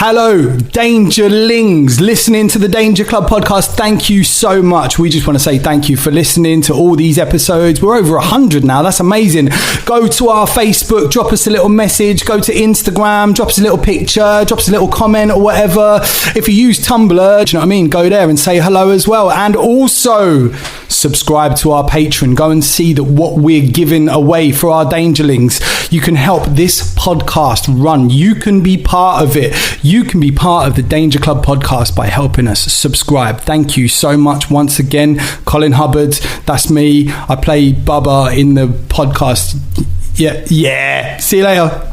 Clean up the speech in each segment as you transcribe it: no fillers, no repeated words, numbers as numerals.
Hello, Dangerlings, listening to the Danger Club podcast. Thank you so much. We just want to say thank you for listening to all these episodes. We're over 100 now. That's amazing. Go to our Facebook, drop us a little message. Go to Instagram, drop us a little picture, drop us a little comment or whatever. If you use Tumblr, do you know what I mean? Go there and say hello as well. And also subscribe to our Patreon. Go and see that what we're giving away for our Dangerlings. You can help this podcast run. You can be part of it. You can be part of the Danger Club podcast by helping us subscribe. Thank you so much once again. Colin Hubbard, that's me. I play Bubba in the podcast. Yeah. See you later.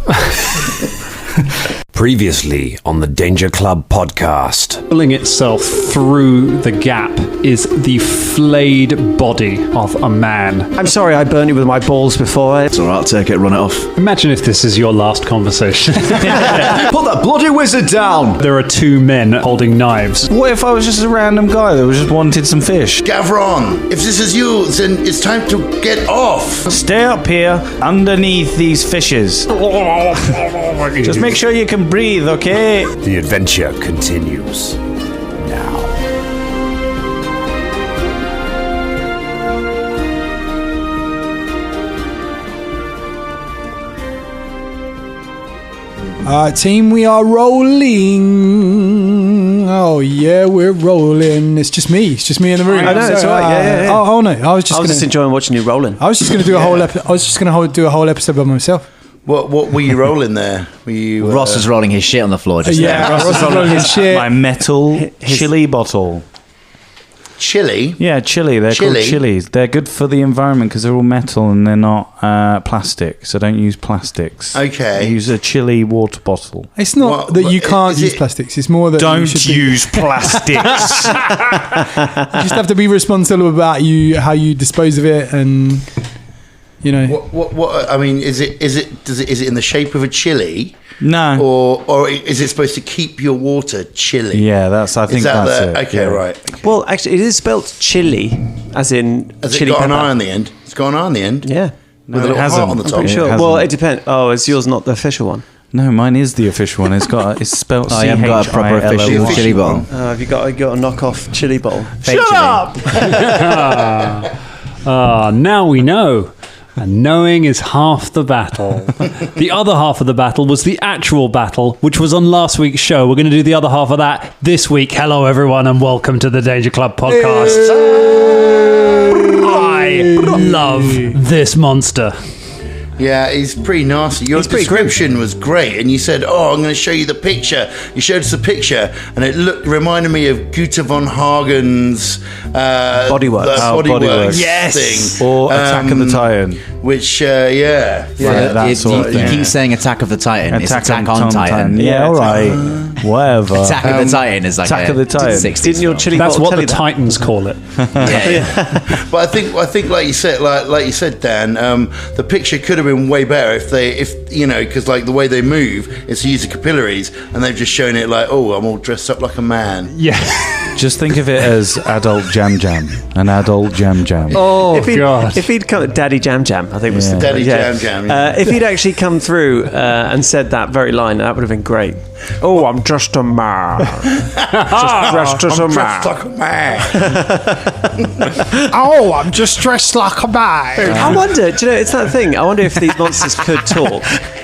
Previously on the Danger Club podcast. Pulling itself through the gap is the flayed body of a man. I'm sorry I burnt you with my balls before. It's alright, I'll take it, run it off. Imagine if this is your last conversation. Put that bloody wizard down! There are two men holding knives. What if I was just a random guy that just wanted some fish? Gavron, if this is you, then it's time to get off. Stay up here, underneath these fishes. Just make sure you can breathe, okay? The adventure continues now. Alright, team, we are rolling. Oh, yeah, we're rolling. It's just me in the room. I know, it's all right. Yeah. Oh, no, I was just enjoying watching you rolling. I was just going to do a whole episode. I was just going to do a whole episode by myself. What were you rolling there? Were you, Ross was rolling his shit on the floor just yeah, there. Ross was rolling his shit. My metal chili bottle. Chili? Yeah, chili. They're called chilies. They're good for the environment because they're all metal and they're not plastic. So don't use plastics. Okay. Use a chili water bottle. It's not that you can't use plastics. It's more that Don't you should use plastics. You just have to be responsible about how you dispose of it, and you know. What? I mean, is it in the shape of a chili? No. Or is it supposed to keep your water chilly? Yeah, I think that's it. Okay, yeah. right. Okay. Well, actually, it is spelt chili, as in Has chili it got pepper. an eye on the end? It's got an eye on the end? Yeah. With a little hasn't. heart on the top? I'm pretty sure. It Well, hasn't. it depends. Oh, is yours not the official one? No, mine is the official one. It's spelled I haven't got a proper official chili bottle. Have you got a knockoff chili bottle? Shut up! Now we know. And knowing is half the battle. The other half of the battle was the actual battle, which was on last week's show. We're going to do the other half of that this week. Hello, everyone, and welcome to the Danger Club podcast. I love this monster. Yeah, he's pretty nasty. Your description was great, and you said, "Oh, I'm going to show you the picture." You showed us a picture, and it reminded me of Guta von Hagen's Bodyworks. Bodyworks thing, Or Attack of the Titan. Which, that sort of You thing. keep saying Attack of the Titan. It's Attack on Titan. Yeah, all right. Whatever. Attack of the Titan is like Attack of the Titan. 60s Didn't your film. chili That's bottle what tell the you that? Titans call it. Yeah. But I think, like you said, Dan, the picture could have been way better if because like the way they move is to use the capillaries, and they've just shown it like, oh, I'm all dressed up like a man. Yeah. Just think of it as adult Jam Jam. An adult Jam Jam. Oh, God. If he'd come, Daddy Jam Jam, I think was the Daddy Jam Jam. Yeah. If he'd actually come through and said that very line, that would have been great. Oh, I'm just a man. Just dressed as a man. Dressed like a man. Oh, I'm just dressed like a man. I wonder, do you know, it's that thing. I wonder if these monsters could talk,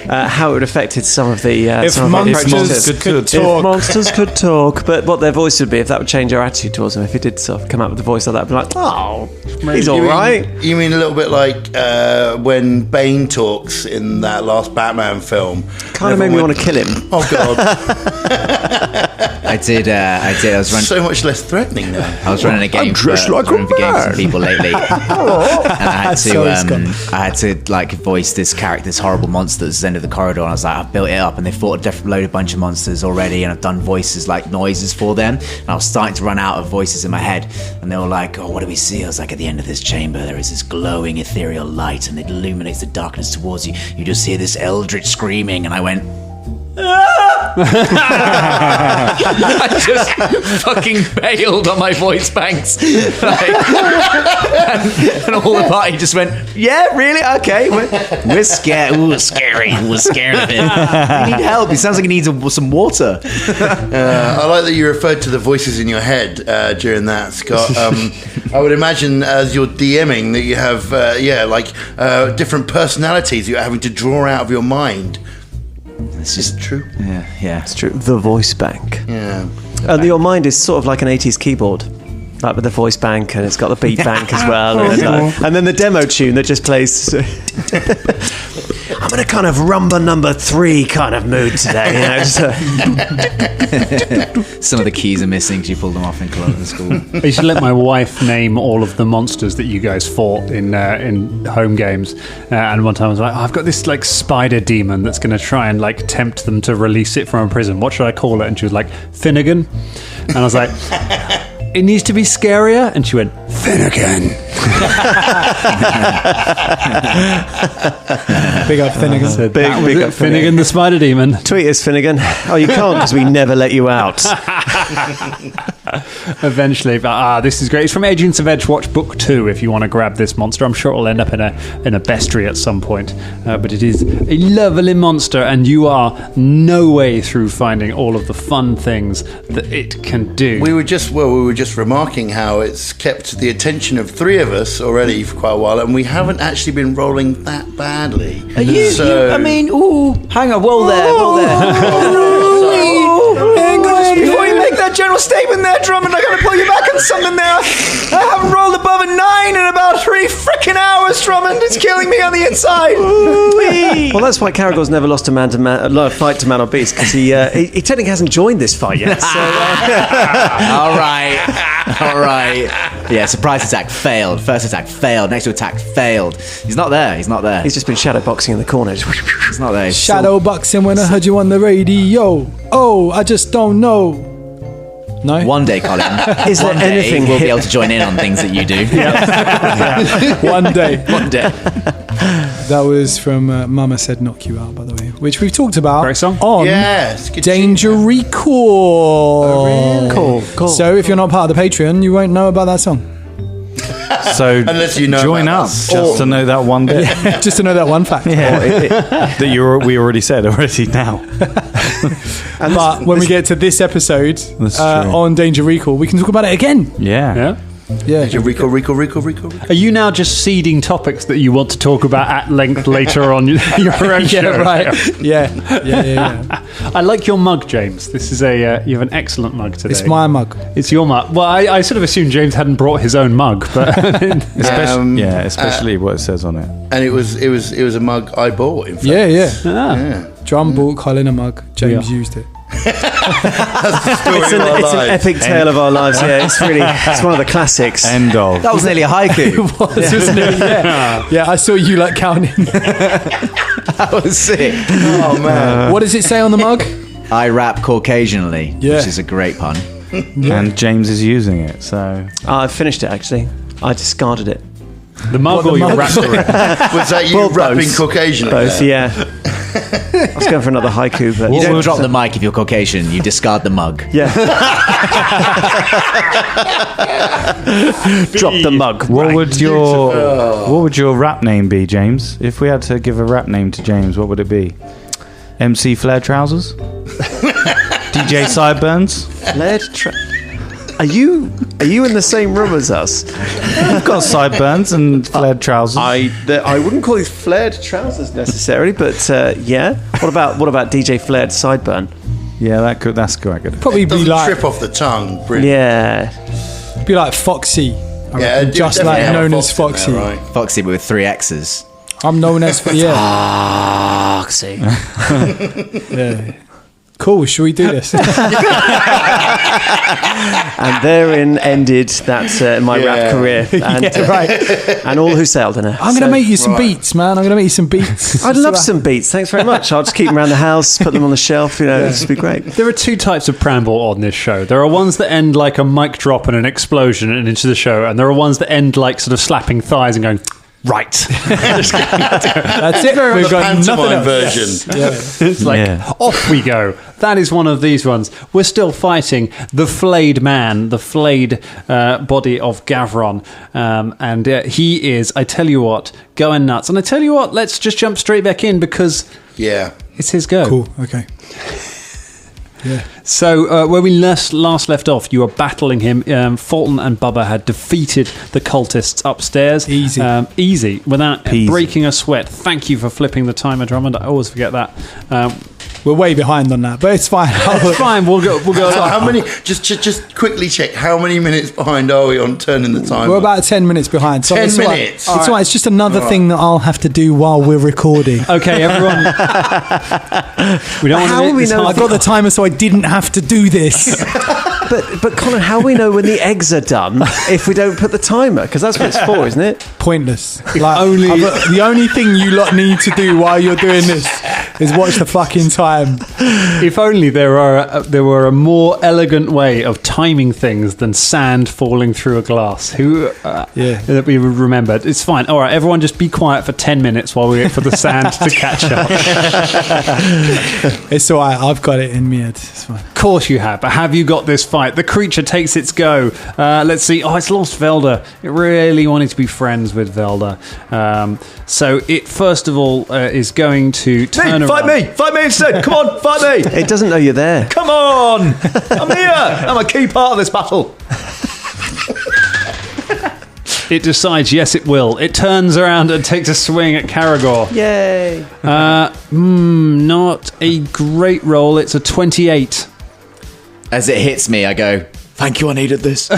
how it would have affected some of the. If monsters could talk. If monsters could talk, but what their voice would be, if that would change our attitude towards them, if it did sort of come out with a voice like that, I'd be like, oh, he's all right. You mean a little bit like when Bane talks in that last Batman film? Kind of made me want to kill him. Oh God! I did. I was running. So much less threatening now. I was running a game for some people lately, and I had to like voice this character, this horrible monster that's at the end of the corridor. And I was like, I've built it up, and they fought a loaded bunch of monsters already, and I've done voices like noises for them. And I was starting to run out of voices in my head, and they were like, "Oh, what do we see?" I was like, "At the end of this chamber, there is this glowing ethereal light, and it illuminates the darkness towards you. You just hear this eldritch screaming." And I went, "Ah!" I just fucking bailed on my voice banks. Like, and all the party just went, yeah, really? Okay. We're scared. Ooh, scary. We're scared of him. We need help. He sounds like he needs some water. I like that you referred to the voices in your head during that, Scott. I would imagine as you're DMing that you have, different personalities you're having to draw out of your mind. It's just true. Yeah. It's true. The voice bank. Yeah. And your mind is sort of like an 80s keyboard. Like with the voice bank, and it's got the beat bank as well. And then the demo tune that just plays. I'm in a kind of rumba number 3 kind of mood today. You know, some of the keys are missing. She pulled them off in school. I used to let my wife name all of the monsters that you guys fought in home games. And one time I was like, I've got this like spider demon that's going to try and like tempt them to release it from a prison. What should I call it? And she was like, Finnegan. And I was like, it needs to be scarier. And she went, Finnegan. Big up Finnegan. So big up Finnegan the spider demon. Tweet us, Finnegan. Oh, you can't because we never let you out. Eventually, but this is great. It's from Agents of Edgewatch Book 2 if you want to grab this monster. I'm sure it'll end up in a bestiary at some point, but it is a lovely monster, and you are no way through finding all of the fun things that it can do. We were just remarking how it's kept the attention of 3 of us already for quite a while, and we haven't actually been rolling that badly. Hang on, whoa there. Before you make that general statement there, Drummond, I gotta pull you back on something there. I haven't rolled above a 9 in about 3 frickin' hours, Drummond. It's killing me on the inside. Well, that's why Caragor's never lost a fight to man or beast, because he technically hasn't joined this fight yet. So, All right. Yeah, surprise attack failed. First attack failed. Next attack failed. He's not there. he's just been shadowboxing in the corner. He's not there. Shadow boxing when I heard you on the radio. Oh, I just don't know. No? One day, Colin. Is there anything we'll be able to join in on things that you do? One day. One day. That was from Mama Said Knock You Out, by the way, which we've talked about Great song. on Yes, good Danger tune. Recall. Cool. So if you're not part of the Patreon, you won't know about that song. So Unless you know join about up us. just to know that one bit Just to know that one fact. that we already said now. But when we get to this episode That's true. on Danger Recall, we can talk about it again. Yeah. Yeah. Recall. Are you now just seeding topics that you want to talk about at length later on your own show? Yeah, right. Yeah. I like your mug, James. This is you have an excellent mug today. It's my mug. It's your mug. Well, I sort of assumed James hadn't brought his own mug, but Especially what it says on it. And it was a mug I bought. In fact. Yeah. Drum bought Colin a mug. James used it. It's an epic tale of our lives. Yeah, it's one of the classics. End of. That was nearly a haiku. It was, wasn't it? Yeah, I saw you like counting. That was sick. Oh man. What does it say on the mug? I rap Caucasianly, Yeah. which is a great pun. And James is using it, so I finished it actually. I discarded it. the mug or your rap career? Was that you rapping Caucasian? Both, yeah. I was going for another haiku, but You don't drop the mic if you're Caucasian. You discard the mug. yeah. Drop the mug. what would your rap name be, James? If we had to give a rap name to James, what would it be? MC Flared Trousers? DJ Sideburns? Are you in the same room as us? I've got sideburns and flared trousers. I wouldn't call these flared trousers necessarily, but yeah. What about DJ Flared Sideburn? Yeah, that's quite good. Probably be Doesn't like trip off the tongue. Brilliant. Yeah. be like Foxy. I reckon, you just definitely like have a known as Fox Foxy. in there, right? Foxy, but with 3 X's. I'm known as Foxy. yeah. Cool, should we do this? And therein ended that my rap career. And, yeah, right. And all who sailed in it. I'm going to make you some beats, man. I'm going to make you some beats. I'd love some beats. Thanks very much. I'll just keep them around the house, put them on the shelf. You know, this would be great. There are 2 types of preamble on this show. There are ones that end like a mic drop and an explosion and into the show, and there are ones that end like sort of slapping thighs and going... Right. That's it. We've The got nothing pantomime else. version. It's like, off we go. That is one of these ones. We're still fighting the flayed man, the flayed body of Gavron. And he is, I tell you what, going nuts. And I tell you what, let's just jump straight back in because it's his go. Cool. Okay. Yeah. So where we last left off, you were battling him. Fulton and Bubba had defeated the cultists upstairs. Easy, without breaking a sweat. Thank you for flipping the timer, Drummond. I always forget that. We're way behind on that, but it's fine. It's fine. We'll go. So how many? Just quickly check. How many minutes behind are we on turning the timer? We're about 10 minutes behind. So 10 it's minutes. It's all right. It's just another thing that I'll have to do while we're recording. Okay, everyone. We don't How want will we know? I've got the timer, so I didn't have to do this. But Colin, how will we know when the eggs are done if we don't put the timer? Because that's what it's for, isn't it? Pointless. Like, the only thing you lot need to do while you're doing this is watch the fucking time. If only there were a more elegant way of timing things than sand falling through a glass. That we would remember. It's fine. All right, everyone, just be quiet for 10 minutes while we wait for the sand to catch up. It's all right. I've got it in me head. It's fine. Of course you have, but have you got this fight? The creature takes its go. Let's see. Oh, it's lost Velda. It really wanted to be friends with Velda. So it first of all is going to turn around. Fight me instead. Come on, fight me. It doesn't know you're there. Come on, I'm here. I'm a key part of this battle. It decides, yes, it will. It turns around and takes a swing at Caragor. Yay. Not a great roll. It's a 28. As it hits me, I go, thank you, I needed this. You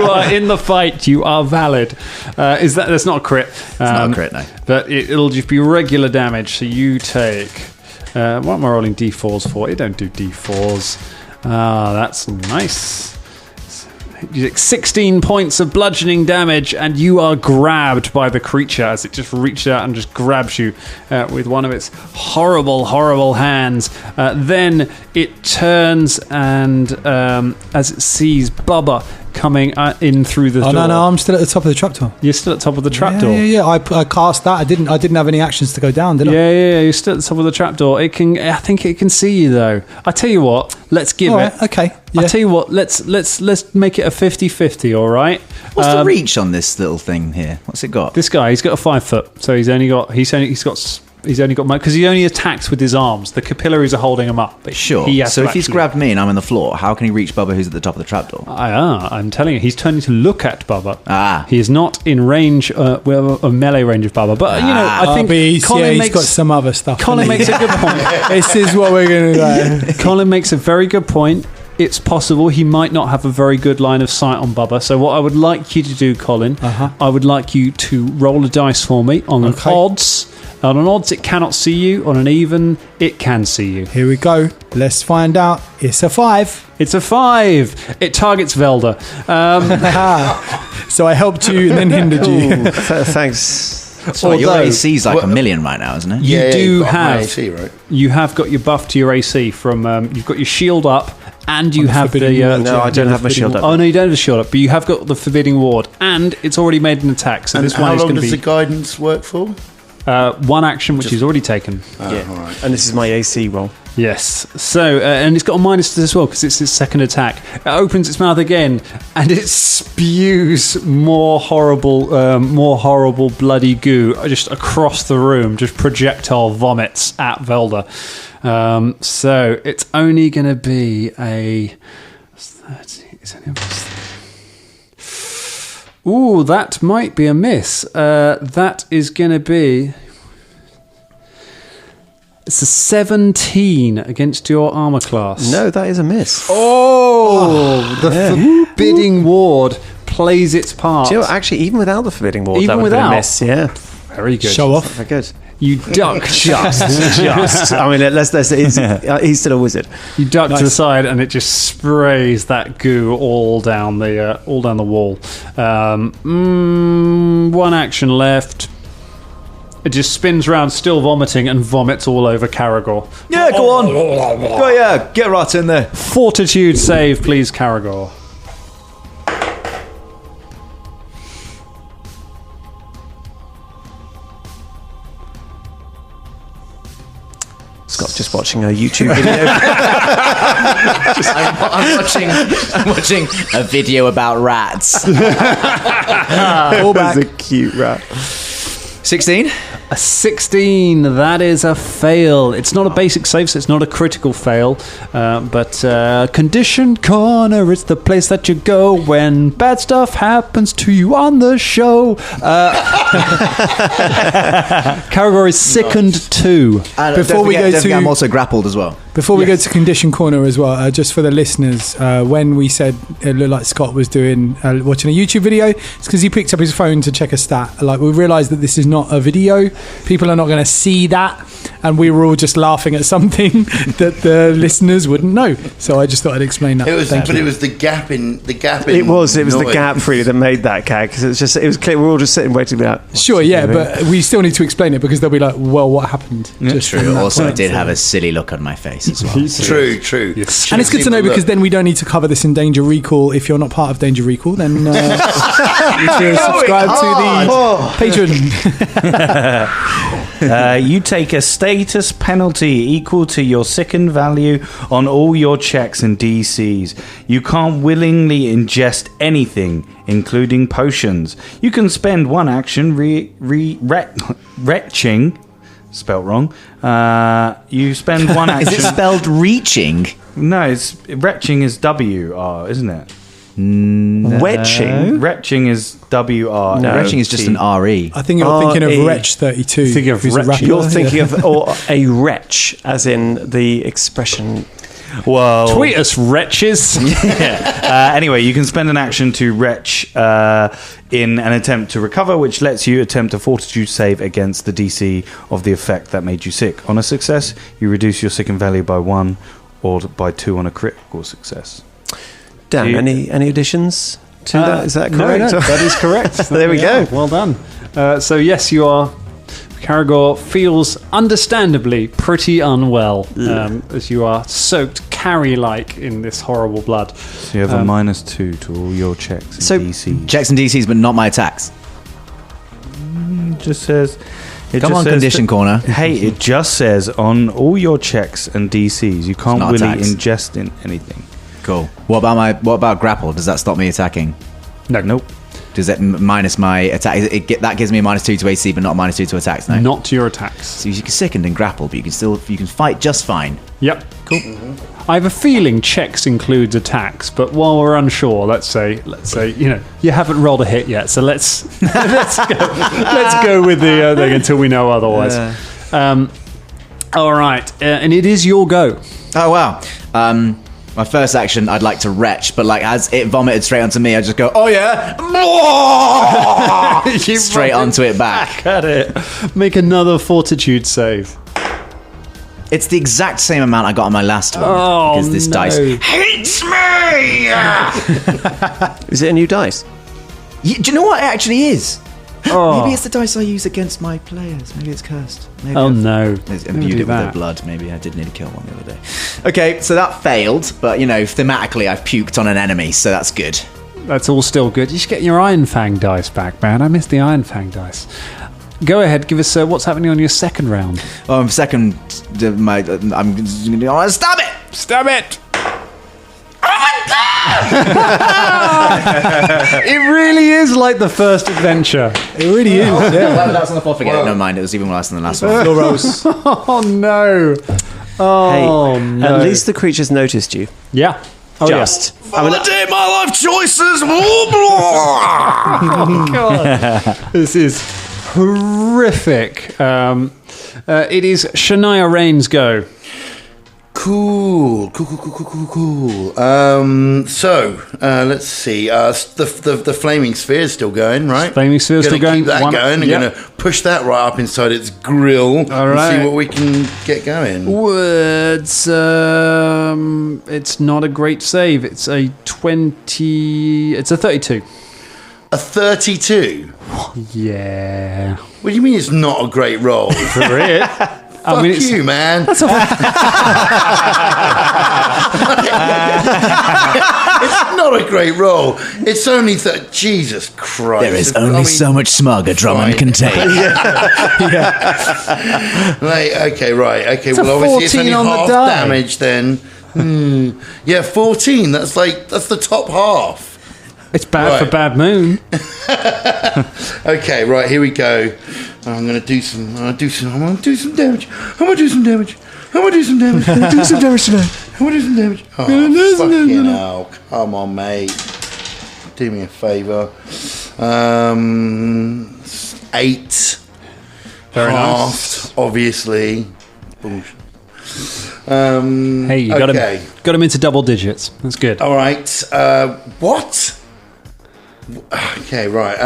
are in the fight. You are valid. That's not a crit. It's not a crit, no. But it'll just be regular damage. So you take... what am I rolling D4s for? It don't do D4s. That's nice. You take 16 points of bludgeoning damage, and you are grabbed by the creature as it just reaches out and just grabs you with one of its horrible, horrible hands. Then it turns and as it sees Bubba coming in through the door. No, I'm still at the top of the trapdoor. You're still at the top of the trapdoor. Yeah. I cast that. I didn't have any actions to go down, did I? Yeah. You're still at the top of the trapdoor. I think it can see you though. I tell you what. Let's give it. Okay. Yeah. I tell you what. Let's make it a 50-50. All right. What's the reach on this little thing here? What's it got? This guy, he's got a 5 foot, so he's only got because he only attacks with his arms. The capillaries are holding him up. But Sure. So if he's grabbed me and I'm on the floor, how can he reach Bubba who's at the top of the trapdoor? I'm telling you, he's turning to look at Bubba. He is not in range, of melee range of Bubba. But I think Colin he's got some other stuff. Colin makes a good point. This is what we're going to do. Colin makes a very good point. It's possible he might not have a very good line of sight on Bubba. So what I would like you to do, Colin, I would like you to roll a dice for me on an odds. On an odds, it cannot see you. On an even, it can see you. Here we go. Let's find out. It's a 5. It's a 5. It targets Velda. So I helped you and then hindered you. Thanks. So your AC is like a million right now, isn't it? You have AC, right? You have got your buff to your AC from. You've got your shield up, and you have the. No, I don't have my shield up. Oh no, you don't have the shield up, but you have got the forbidding ward, and it's already made an attack. So this one is going to be. How long does the guidance work for? One action, which he's already taken. All right. And this is my AC roll. Yes. So, and it's got a minus to this as well because it's its second attack. It opens its mouth again, and it spews more horrible, bloody goo just across the room, just projectile vomits at Velda. So it's only going to be a. Ooh, that might be a miss. That is going to be... It's a 17 against your armor class. No, that is a miss. The forbidding ward plays its part. Do you know, actually, even without the forbidding ward, Even that would have been without? a miss, yeah. Very good. Show off. Very good. You duck Just. I mean, he's still a wizard. You duck to the side, and it just sprays that goo all down the wall. One action left. It just spins around, still vomiting, and vomits all over Caragor. Yeah, go on. Go, yeah, get right in there. Fortitude save, please, Caragor. Scott's just watching a YouTube video. I'm watching a video about rats. That was a cute rat. 16? A 16, that is a fail. It's not a basic save, so it's not a critical fail. But Condition Corner is the place that you go when bad stuff happens to you on the show. Category Sickened 2. Before we go to- I'm also grappled as well. Before we go to Condition Corner as well, just for the listeners, when we said it looked like Scott was doing watching a YouTube video, it's because he picked up his phone to check a stat. Like, we realised that this is not a video. People are not going to see that. And we were all just laughing at something that the listeners wouldn't know. So I just thought I'd explain that. It was, Thank but you. it was the gap in It was the noise. gap really that made that gag, because it was clear we're all just sitting waiting to be like, Sure, yeah, but we still need to explain it because they'll be like, well, what happened? Just from True. that Also, I point. did have a silly look on my face as well. True. And it's good to know because then we don't need to cover this in Danger Recall. If you're not part of Danger Recall, then you should subscribe to the Patreon. You take a status penalty equal to your sickened value on all your checks and DCs. You can't willingly ingest anything, including potions. You can spend one action retching. Spelt wrong. You spend one action. Is it spelled reaching? No, retching is WR, isn't it? Wetching? Retching is WR. No. Retching is just an RE. I think you're thinking of Wretch 32. Thinking of who's a Wretch. rapper. You're thinking of a wretch, as in the expression. Well, Tweet us, wretches. anyway, you can spend an action to retch in an attempt to recover, which lets you attempt a fortitude save against the DC of the effect that made you sick. On a success, you reduce your sickened value by 1 or by 2 on a critical success. Dan, any additions to that? Is that correct? No, that is correct. There we go. Well done. So yes, you are. Caragor feels understandably pretty unwell as you are soaked carry-like in this horrible blood. So you have a -2 to all your checks and So- DC. Checks and DCs, but not my attacks. It just says... Come on, Condition Corner. Hey, it just says on all your checks and DCs, you can't not really attacks. ingest in anything. Cool. What about grapple? Does that stop me attacking? Nope. Does that minus my attack? That gives me a -2 to AC, but not -2 to attacks. No. Not to your attacks. So you can sickened and grapple, but you can fight just fine. Yep. Cool. I have a feeling checks includes attacks, but while we're unsure, let's say you haven't rolled a hit yet, so let's go with the thing until we know otherwise. All right, and it is your go. Oh wow. My first action, I'd like to retch, but like as it vomited straight onto me, I just go, oh yeah, straight onto it back. At it. Make another fortitude save. It's the exact same amount I got on my last one because this dice hates me. Is it a new dice? Do you know what it actually is? Maybe it's the dice I use against my players. Maybe it's cursed. Maybe No. It's imbued it with their blood. Maybe I did need to kill one the other day. Okay, so that failed, but thematically I've puked on an enemy, so that's good. That's all still good. You should get your Iron Fang dice back, man. I missed the Iron Fang dice. Go ahead, give us what's happening on your second round. Second, I'm stab it! Stab it! It really is like the first adventure. It really is. Yeah. That's on the floor. Forget it. Never mind. It was even worse than the last one. Oh no! Oh no! At least the creatures noticed you. Yeah. Oh, Just. Validate my life choices. This is horrific. It is Shania Rain's go. Cool. So let's see. The flaming sphere is still going, right? Flaming sphere's still going. Keep that going. I'm Yep. going to push that right up inside its grill All and right. see what we can get going. Words. It's not a great save. It's a 20. It's a 32. A 32. Yeah. What do you mean it's not a great roll? For it. Fuck you, man. It's not a great roll. It's only that. Jesus Christ! There is only so much smug a Drummond can take. Okay, right. Okay, It's a well, obviously it's 14 only on the half die. damage then. Yeah, 14. That's the top half. It's bad Right. for Bad Moon. Okay, right, here we go. I'm gonna do some damage. Oh, fucking hell. Come on, mate. Do me a favour. 8. Very Halved, obviously. Bullshit. Hey, you got okay. him into double digits. That's good. All right. What? Okay, right.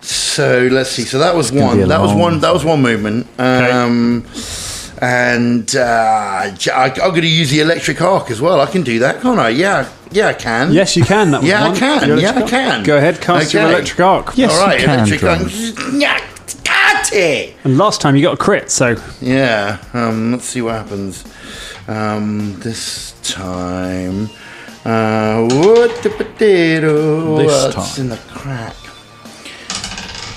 So let's see. So that was one. That was one movement. And I'm going to use the electric arc as well. I can do that, can't I? Yeah, I can. Yes, you can. That was Yeah, one. I can. Your Yeah, electric I arc. can. Go ahead, cast your Okay. electric arc. Yes, All right, you can, electric arc. Drummond. Got it. And last time you got a crit, so Yeah. Let's see what happens. This time. What the potato? This It's time. in the crack.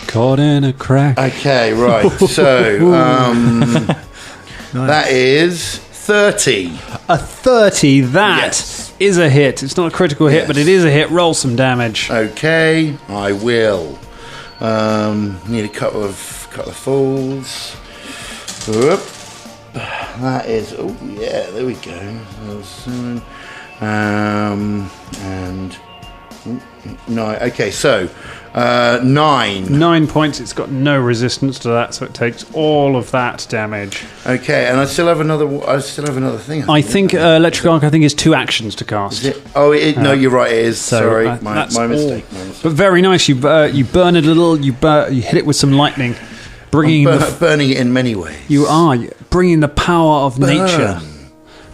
caught in a crack. Okay, right. So, that is 30. A 30. That is Yes. a hit. It's not a critical hit, Yes. but it is a hit. Roll some damage. Okay, I will. Need a couple of falls. Whoop. That is. Oh yeah, there we go. And 9. Okay, so 9. 9 points. It's got no resistance to that, so it takes all of that damage. Okay, and I still have another thing. I think electric arc. I think is 2 actions to cast. Is it? Oh, no, you're right. It is. So, Sorry, that's my all. mistake. But very nice. You burn it a little. You hit it with some lightning, bringing Burning it in many ways. you are bringing the power of nature.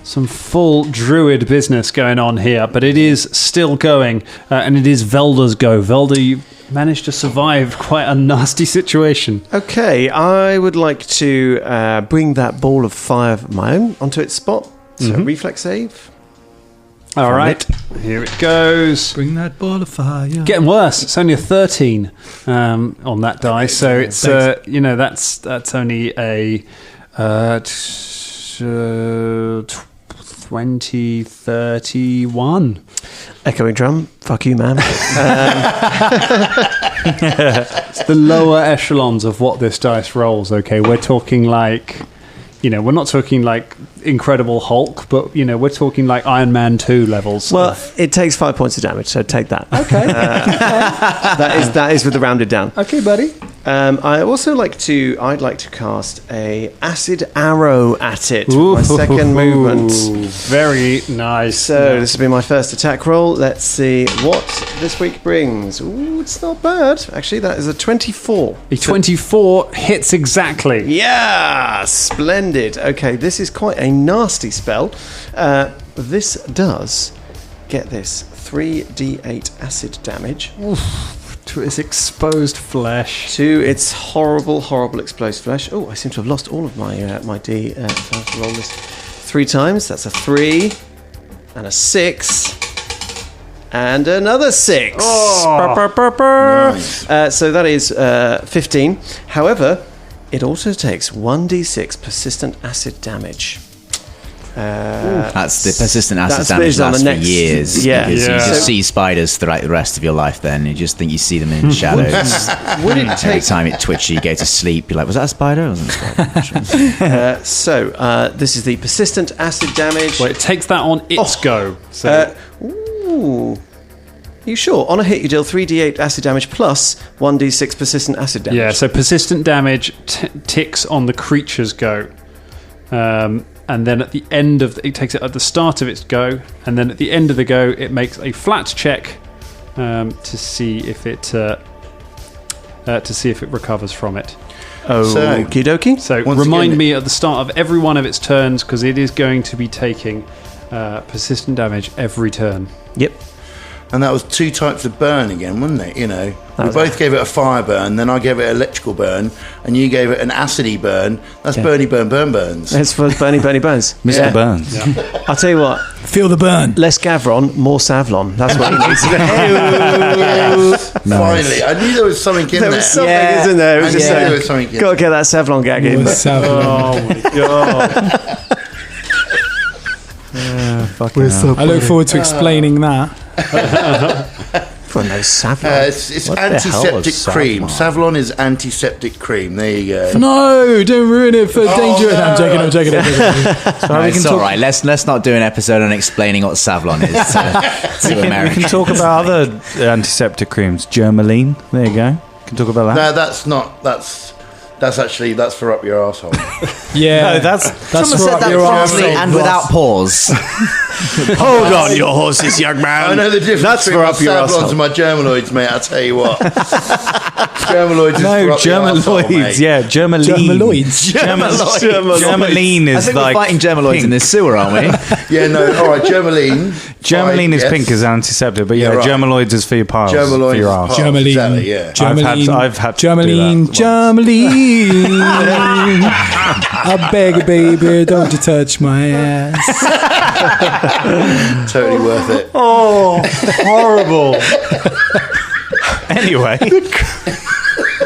Some full druid business going on here, but it is still going, and it is Velda's go. Velda, you managed to survive quite a nasty situation. Okay, I would like to bring that ball of fire of my own onto its spot. So reflex save. All right, here it goes. Bring that ball of fire. Getting worse. It's only a 13 on that die, so it's that's only a 20, 31. Echoing drum. Fuck you, man. It's the lower echelons of what this dice rolls. Okay, we're talking like, we're not talking like Incredible Hulk, but we're talking like Iron Man 2 levels. Well, it takes 5 points of damage, so take that. Okay. That is with the rounded down. Okay, buddy. I'd like to cast a acid arrow at it with my second movement. Very nice. So this will be my first attack roll. Let's see what this week brings. Ooh, it's not bad. Actually, that is a 24. A 24 hits exactly. Yeah, splendid. Okay, this is quite a nasty spell. This does, get this, 3d8 acid damage. To its exposed flesh. To its horrible, horrible exposed flesh. Oh, I seem to have lost all of my my D. If I have to roll this 3 times, that's a 3 and a 6 and another 6. Nice. So that is 15. However, it also takes 1d6 persistent acid damage. That's the persistent acid That's damage based on lasts the for next- years. yeah. Because Yeah. you So- just see spiders throughout the rest of your life then. You just think you see them in shadows. Would it Every take... time it twitches, you go to sleep. You're like, was that a spider? Or wasn't it a spider? This is the persistent acid damage. Well, it takes that on its go. So Ooh. Are you sure? On a hit, you deal 3d8 acid damage plus 1d6 persistent acid damage. yeah, so persistent damage ticks on the creature's go. And then at the end of it takes it at the start of its go, and then at the end of the go, it makes a flat check to see if it recovers from it. Okie dokie. So Once remind again- me at the start of every one of its turns, because it is going to be taking persistent damage every turn. Yep. And that was 2 types of burn again, wasn't it? We was both gave it a fire burn, then I gave it an electrical burn, and you gave it an acidy burn. That's Burny Burn Burns. It's for Bernie Bones. Mr. Burns. I'll tell you what, Feel the burn. Less Gavron, more Savlon. That's what he needs to do. Yes. Finally, I knew there was something in there. There was something, isn't there? It was I just knew there was something in got to get that Savlon gag in. More Savlon. Oh my god. I look forward to explaining that. Everyone knows Savlon. It's What the hell antiseptic is cream. Savlon? Savlon is antiseptic cream. There you go. No, don't ruin it for danger. no. I'm joking. No, it's all right. Let's not do an episode on explaining what Savlon is to We Americans. can talk about other antiseptic creams. Germaline. There you go. We can talk about that. No, that's not. That's for up your asshole. Yeah, No, that's that's Someone said that your fastly arsehole. and without pause. Hold on, your horses, young man. I know the difference That's between for my up your Savlons arsehole. and my Germaloids, mate. I'll tell you what. Germaloids is no for up your arsehole, Germaloids. mate. Yeah, Germaline. Germaloids. Germaline I is think like we're fighting Germaloids pink. in this sewer, aren't we? Yeah, no. All right, Germaline. Germaline is yes. pink as antiseptic, but yeah, Yeah, right. Germaloids is for your piles. Germaloids for your is arse. part- Germaline. Exactly, yeah. I've had to do Germaline. that Germaline. I beg, baby, don't you touch my ass. Totally worth it. Oh, horrible. Anyway,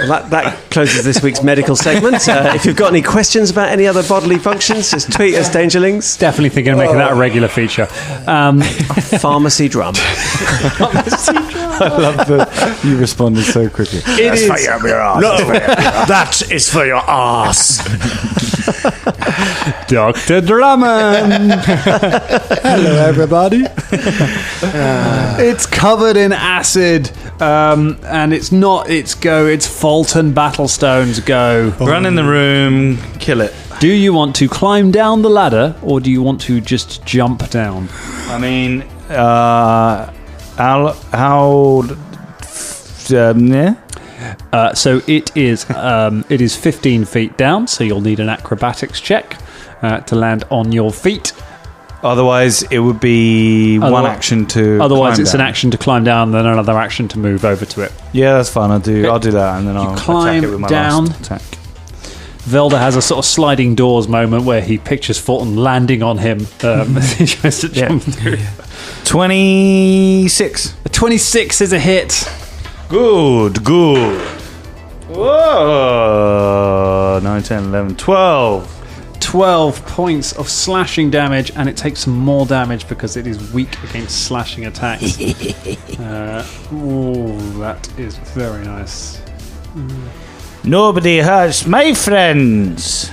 Well, that closes this week's medical segment. If you've got any questions about any other bodily functions, just tweet us, Dangerlings. Definitely thinking of making that a regular feature. Pharmacy drum. I love that you responded so quickly. It is. That is for your ass. Dr. Drummond. Hello, everybody. It's covered in acid, and it's not. It's Fulton Battlestone's go. Run in the room, kill it. Do you want to climb down the ladder, or do you want to just jump down? I mean, how yeah? So it is 15 feet down, so you'll need an acrobatics check to land on your feet. Otherwise, it would be one Otherwise- action to. Otherwise, climb it's down. an action to climb down, then another action to move over to it. Yeah, that's fine. I'll do that, and then I'll climb attack it with my down. last attack. Velda has a sort of sliding doors moment where he pictures Fulton landing on him as he tries to jump through. 26. A 26 is a hit. Good. Whoa. 9, 10, 11, 12. 12 points of slashing damage, and it takes some more damage because it is weak against slashing attacks. That is very nice. Nobody hurts my friends.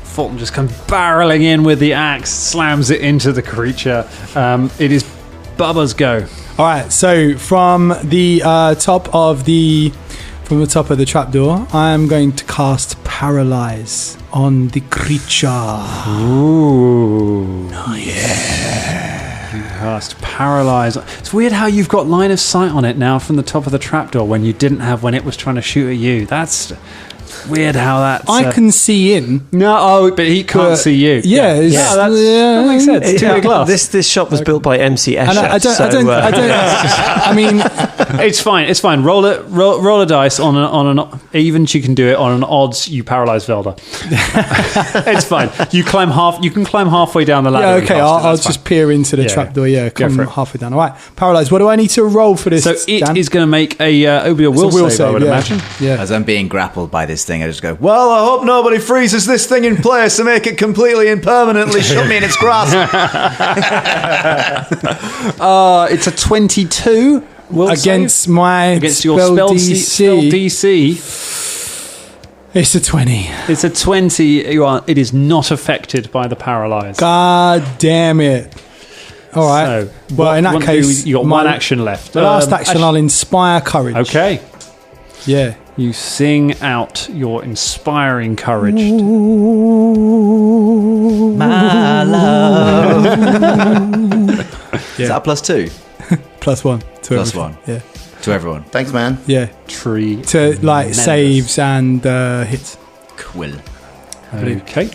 Fulton just comes barreling in with the axe, slams it into the creature. It is Bubba's go. All right, so from the top of the trapdoor, I am going to cast Paralyze on the creature. Ooh. Yeah. You cast Paralyze. It's weird how you've got line of sight on it now from the top of the trapdoor when you didn't have when it was trying to shoot at you. That's weird how that's... I can see in. No, but he can't see you. Yeah, that makes sense. It's two-way glass. This shop was built by MC Escher. And I don't. I mean, It's fine. It's fine. Roll a dice on an evens. You can do it on an odds. You paralyze Velda. It's fine. You climb half. You can climb halfway down the ladder. yeah, and okay. cast it. I'll That's just fine. peer into the Yeah, trapdoor. Yeah, go come for it. halfway down. All right, Paralyze. What do I need to roll for this? So it Dan? is going to make a it'll be a It's will save, I would yeah. imagine. Yeah. As I'm being grappled by this thing, I just go, well, I hope nobody freezes this thing in place to make it completely and permanently shut me in its grasp. It's a 22 will Against save. my Against your spell spell DC. It's a 20. It's a 20. It is not affected by the paralyze. God damn it. All right. So, well, in that case, you got one action left. The last action, I'll inspire courage. Okay. Yeah. You sing out your inspiring courage. My love. Is that a +2? +1 to Plus everything. 1. Yeah. To everyone. Thanks, man. Yeah. Tree. To like Tremendous. saves and hits. Quill. Okay.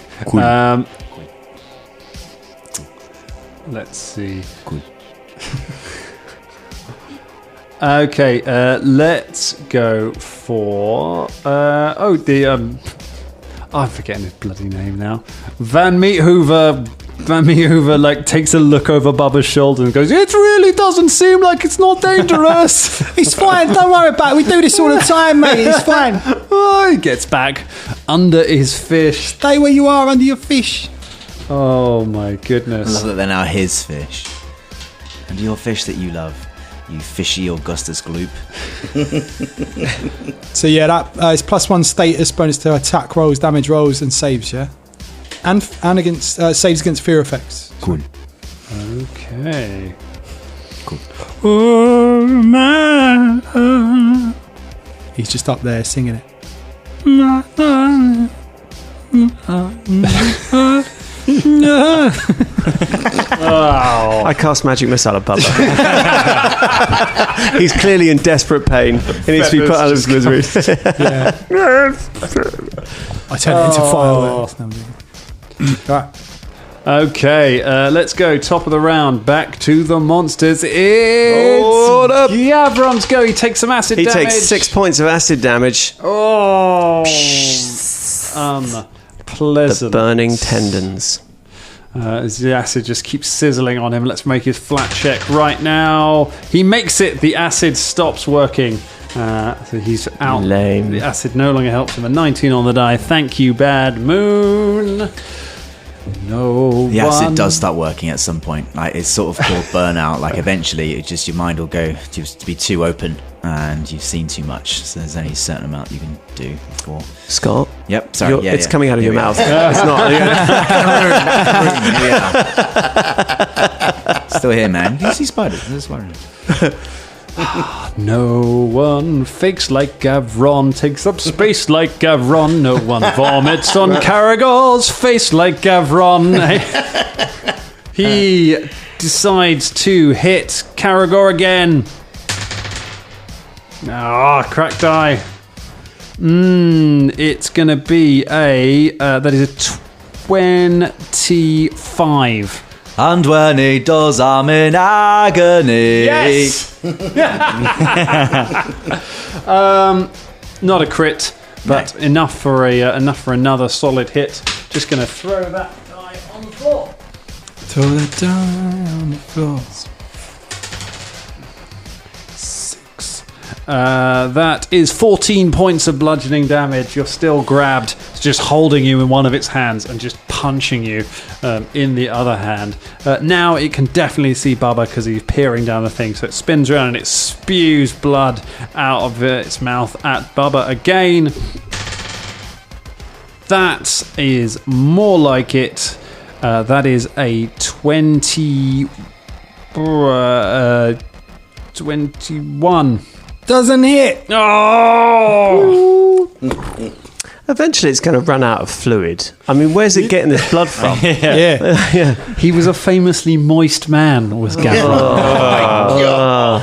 Let's see. Okay, let's go for I'm forgetting his bloody name now. Van Meethoover Bammy over, like, takes a look over Bubba's shoulder and goes, "It really doesn't seem like it's not dangerous." It's fine. Don't worry about it. We do this all the time, mate. It's fine. Oh, he gets back under his fish. Stay where you are under your fish. Oh, my I goodness. love that they're now his fish. And your fish that you love, you fishy Augustus Gloop. So yeah, that is +1 status bonus to attack rolls, damage rolls, and saves. Yeah, and against saves against fear effects. Cool. Okay. Cool. Oh, man. He's just up there singing it. I cast magic missile at Bubba. He's clearly in desperate pain. He needs to be put out of his misery. I turn it into fireworks. Right. Okay, let's go. Top of the round. Back to the monsters. It's Gavron's go. He takes some acid He damage. takes 6 points of acid damage. Oh, The unpleasant. burning tendons. As the acid just keeps sizzling on him. Let's make his flat check right now. He makes it. The acid stops working. So he's out. Lame. The acid no longer helps him. A 19 on the die. Thank you, Bad Moon. No The acid one. does start working at some point. Like, it's sort of called burnout. Like, eventually, it just, your mind will go to be too open and you've seen too much. So there's only a certain amount you can do before. Scott? Yep, sorry. Yeah, it's yeah. coming out of Here your we mouth. are. It's not. Still here, man. You can see spiders. There's spiders. No one fakes like Gavron, takes up space like Gavron. No one vomits on Caragor's face like Gavron. He decides to hit Caragor again. Ah, cracked die. It's going to be that is a 25. And when he does, I'm in agony. Yes! Not a crit, but enough for another solid hit. Just going to throw that die on the floor. Throw the die on the floor. 6. That is 14 points of bludgeoning damage. You're still grabbed. It's just holding you in one of its hands and just punching you in the other hand. Now it can definitely see Bubba because he's peering down the thing. So it spins around and it spews blood out of its mouth at Bubba again. That is more like it. That is a 21. Doesn't hit. Oh! Eventually, it's going to run out of fluid. I mean, where's it getting this blood from? Yeah. He was a famously moist man, was Gavron.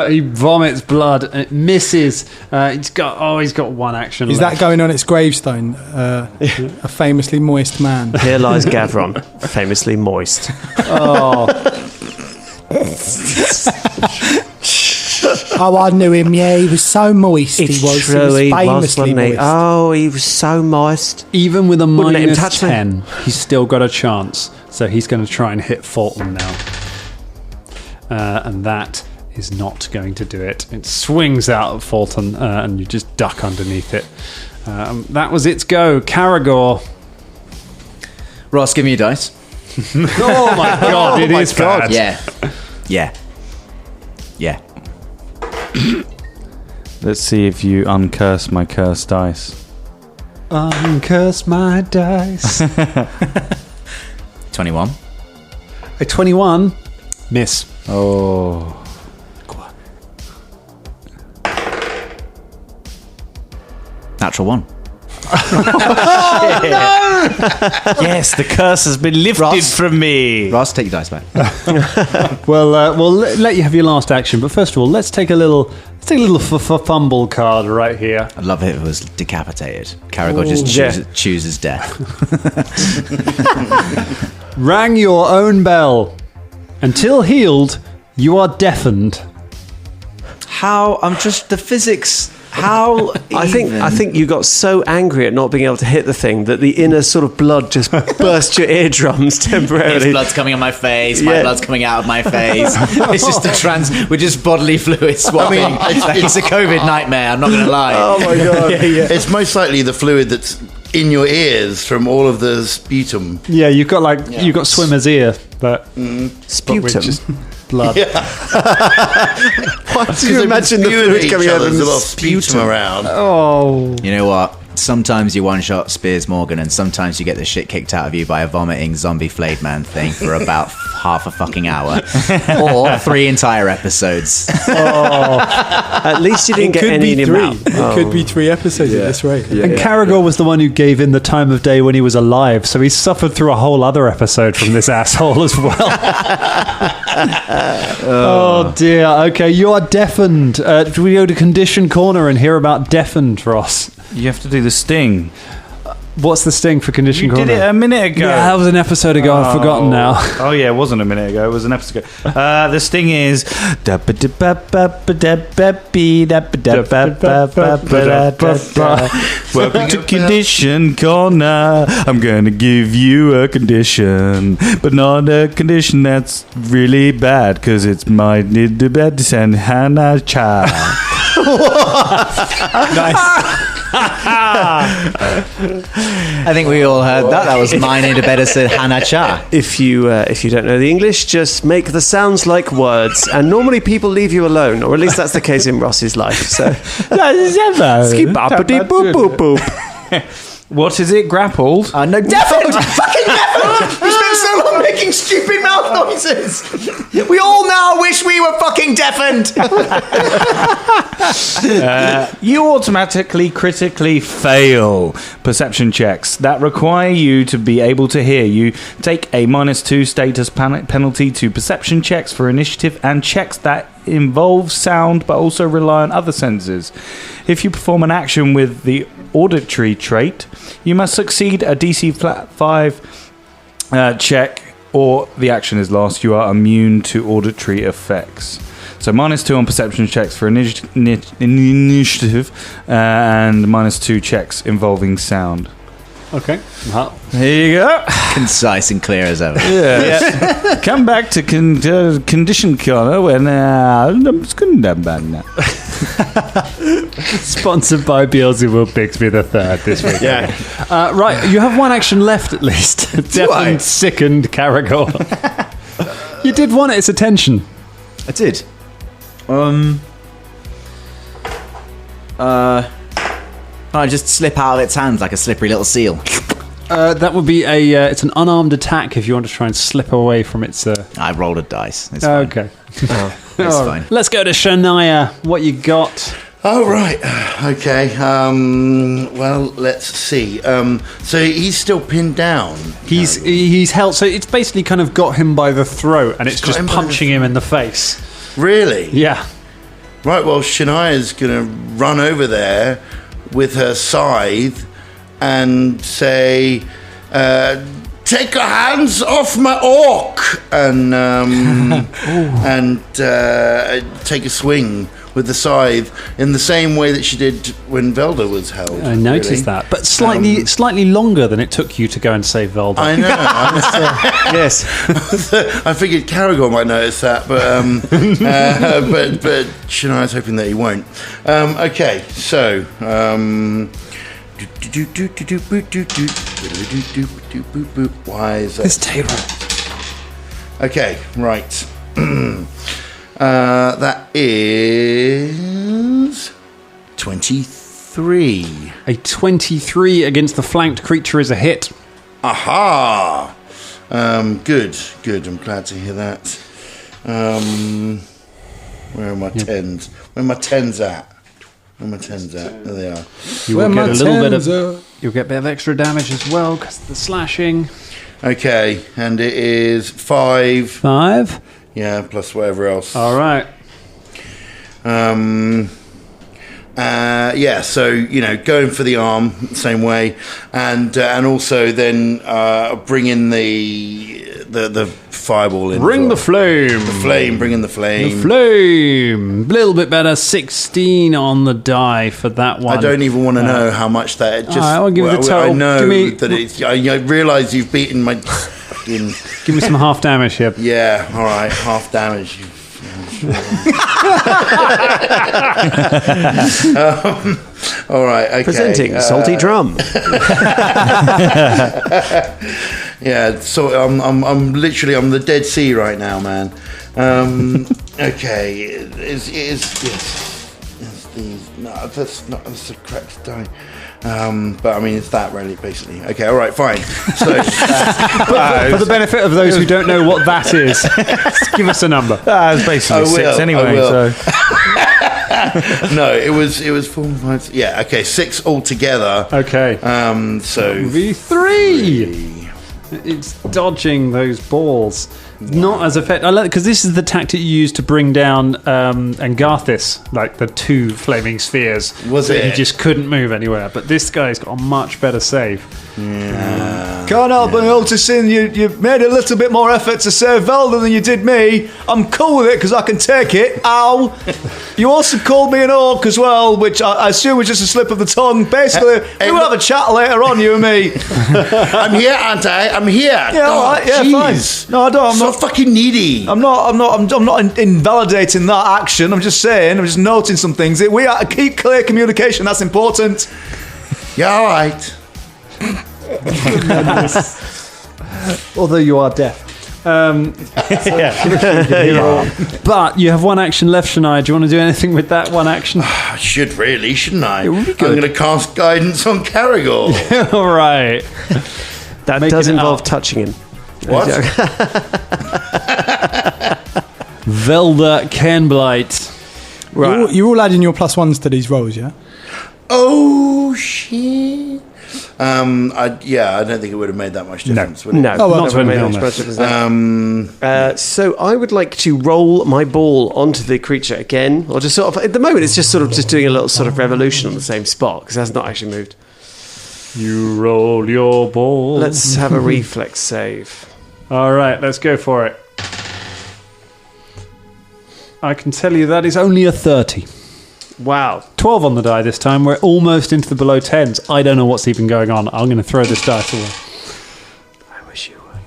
He vomits blood and it misses. He's got one action Is left. that going on its gravestone? A famously moist man. Here lies Gavron, famously moist. Oh, I knew him. Yeah, he was so moist. He was famously moist. Oh, he was so moist. Even with a Wouldn't let him minus touch me. 10, he's still got a chance. So he's going to try and hit Fulton now. And that is not going to do it. It swings out at Fulton and you just duck underneath it. That was its go. Caragor. Ross, give me your dice. Oh my god, it is bad. Yeah. Let's see if you uncurse my cursed dice. Uncurse my dice. 21. A 21. Miss. Oh. Natural 1. Yes, the curse has been lifted Ross? from me. Ross, take your dice back. Well, we'll let you have your last action, but first of all, let's take a little fumble card right here. I'd love it if it was decapitated. Caragor just chooses death. Rang your own bell. Until healed, you are deafened. How? I'm just the physics. How? I think you got so angry at not being able to hit the thing that the inner sort of blood just burst your eardrums temporarily. His blood's coming on my face. My blood's coming out of my face. It's just we're just bodily fluid swapping. It's a COVID nightmare. I'm not going to lie. Oh my god! It's most likely the fluid that's in your ears from all of the sputum. Yeah, you've got swimmer's ear, but Sputum. just blood. Why do you imagine the fluid coming out of There's a lot of sputum sputum around. Oh, You know what? Sometimes you one-shot Spears Morgan, and sometimes you get the shit kicked out of you by a vomiting zombie flayed man thing for about half a fucking hour, or 3 entire episodes. At least you didn't get any in your mouth. It could be 3 episodes at this rate. and Caragor was the one who gave in the time of day when he was alive, so he suffered through a whole other episode from this asshole as well. Oh dear. Okay, you are deafened. Do we go to Condition Corner and hear about deafened, Ross? You have to do the sting. What's the sting for Condition You Corner? did it a minute ago. Yeah, that was an episode ago. I've forgotten now. Oh yeah, it wasn't a minute ago. It was an episode ago. The sting is. Welcome to Condition Corner. I'm gonna give you a condition, but not a condition that's really bad, because it's my need to bed and Hannah Cha. I think we all heard that. That was mine in a better said Hannah Cha. If you don't know the English, just make the sounds like words, and normally people leave you alone, or at least that's the case in Ross's life. So, skip-boppity-boop-boop-boop. What is it? Grappled? No, Deafened! Fucking deafened! You spent so long making stupid mouth noises! We all now wish we were fucking deafened! You automatically critically fail perception checks that require you to be able to hear. You take a -2 status penalty to perception checks for initiative and checks that involve sound but also rely on other senses. If you perform an action with the auditory trait, you must succeed a DC 5 check or the action is lost. You are immune to auditory effects. So -2 on perception checks for initiative and -2 checks involving sound. Okay. Here you go. concise and clear as ever. Yes. Come back to Condition Corner when I'm just going to now. Sponsored by Beelzebub Bixby the Third this week. Yeah. Right, you have one action left at least. Deafened, sickened Caragor. You did want its attention. I did. I just slip out of its hands like a slippery little seal. That would be it's an unarmed attack if you want to try and slip away from its... I rolled a dice. It's fine. Okay. It's fine. Let's go to Shania. What you got? Oh, right. Okay. Well, let's see. So he's still pinned down. He's held... So it's basically kind of got him by the throat and it's just punching him in the face. Really? Yeah. Right, well, Shania's going to run over there with her scythe and say, take your hands off my orc, and take a swing with the scythe in the same way that she did when Velda was held. I noticed that, but slightly longer than it took you to go and save Velda. I know. Yes. I figured Caragor might notice that, but Shania's hoping that he won't. Okay, so why is that? This table. Okay, right. That is 23. A 23 against the flanked creature is a hit. Aha! Good. I'm glad to hear that. Where are my tens? Where are my tens at? There they are. You will get a little bit of. You'll get a bit of extra damage as well because of the slashing. Okay, and it is 5. 5. Yeah, plus whatever else. All right. Yeah, so going for the arm same way, and also then bring in the fireball in. Bring the flame. The flame, bring in the flame. The flame. A little bit better. 16 on the die for that one. I don't even want to know how much that. Just, I'll give you the total. I know Give me- that it's. I realise you've beaten my. Fucking, Give me some half damage here. yeah, all right, half damage. All right, okay. Presenting Salty Drum. Yeah, so I'm literally I'm the Dead Sea right now, man. Okay, is these? No, that's a cracked die. But I mean, it's that really, basically. Okay, all right, fine. So, For the benefit of those who don't know what that is, give us a number. It's basically 6 anyway. I will. So no, it was 4, 5. Yeah, okay, 6 altogether. Okay. So V3. It's dodging those balls. Not as effective. I like because this is the tactic you use to bring down Angarthis, like the 2 flaming spheres. Was so it? He just couldn't move anywhere. But this guy's got a much better save. Can't help but noticing you made a little bit more effort to save Velda than you did me. I'm cool with it because I can take it. Ow! You also called me an orc as well, which I assume was just a slip of the tongue. Basically, we will have a chat later on, you and me. I'm here, aren't I? I'm here. Yeah, all right, yeah, fine. No, I don't. I'm so not fucking needy. I'm not invalidating that action. I'm just saying. I'm just noting some things. We keep clear communication. That's important. Yeah, all right. Although you are deaf. But you have one action left, Shania. Do you want to do anything with that one action? I should really, shouldn't I? It would be I'm good. going to cast guidance on Caragor. All right. That Make does it involve up. touching him. What? Velda Cairnblight. Right. You're all adding your +1s to these rolls, yeah? Oh shit. I don't think it would have made that much difference. Would it? No, Oh, well, not not to very anything much else. difference. So I would like to roll my ball onto the creature again, or just sort of. At the moment, it's just sort of just doing a little sort of revolution on the same spot because it has not actually moved. You roll your ball. Let's have a reflex save. All right, let's go for it. I can tell you that is only a 30. Wow. 12 on the die this time. We're almost into the below 10s. I don't know what's even going on. I'm going to throw this dice away. I wish you would.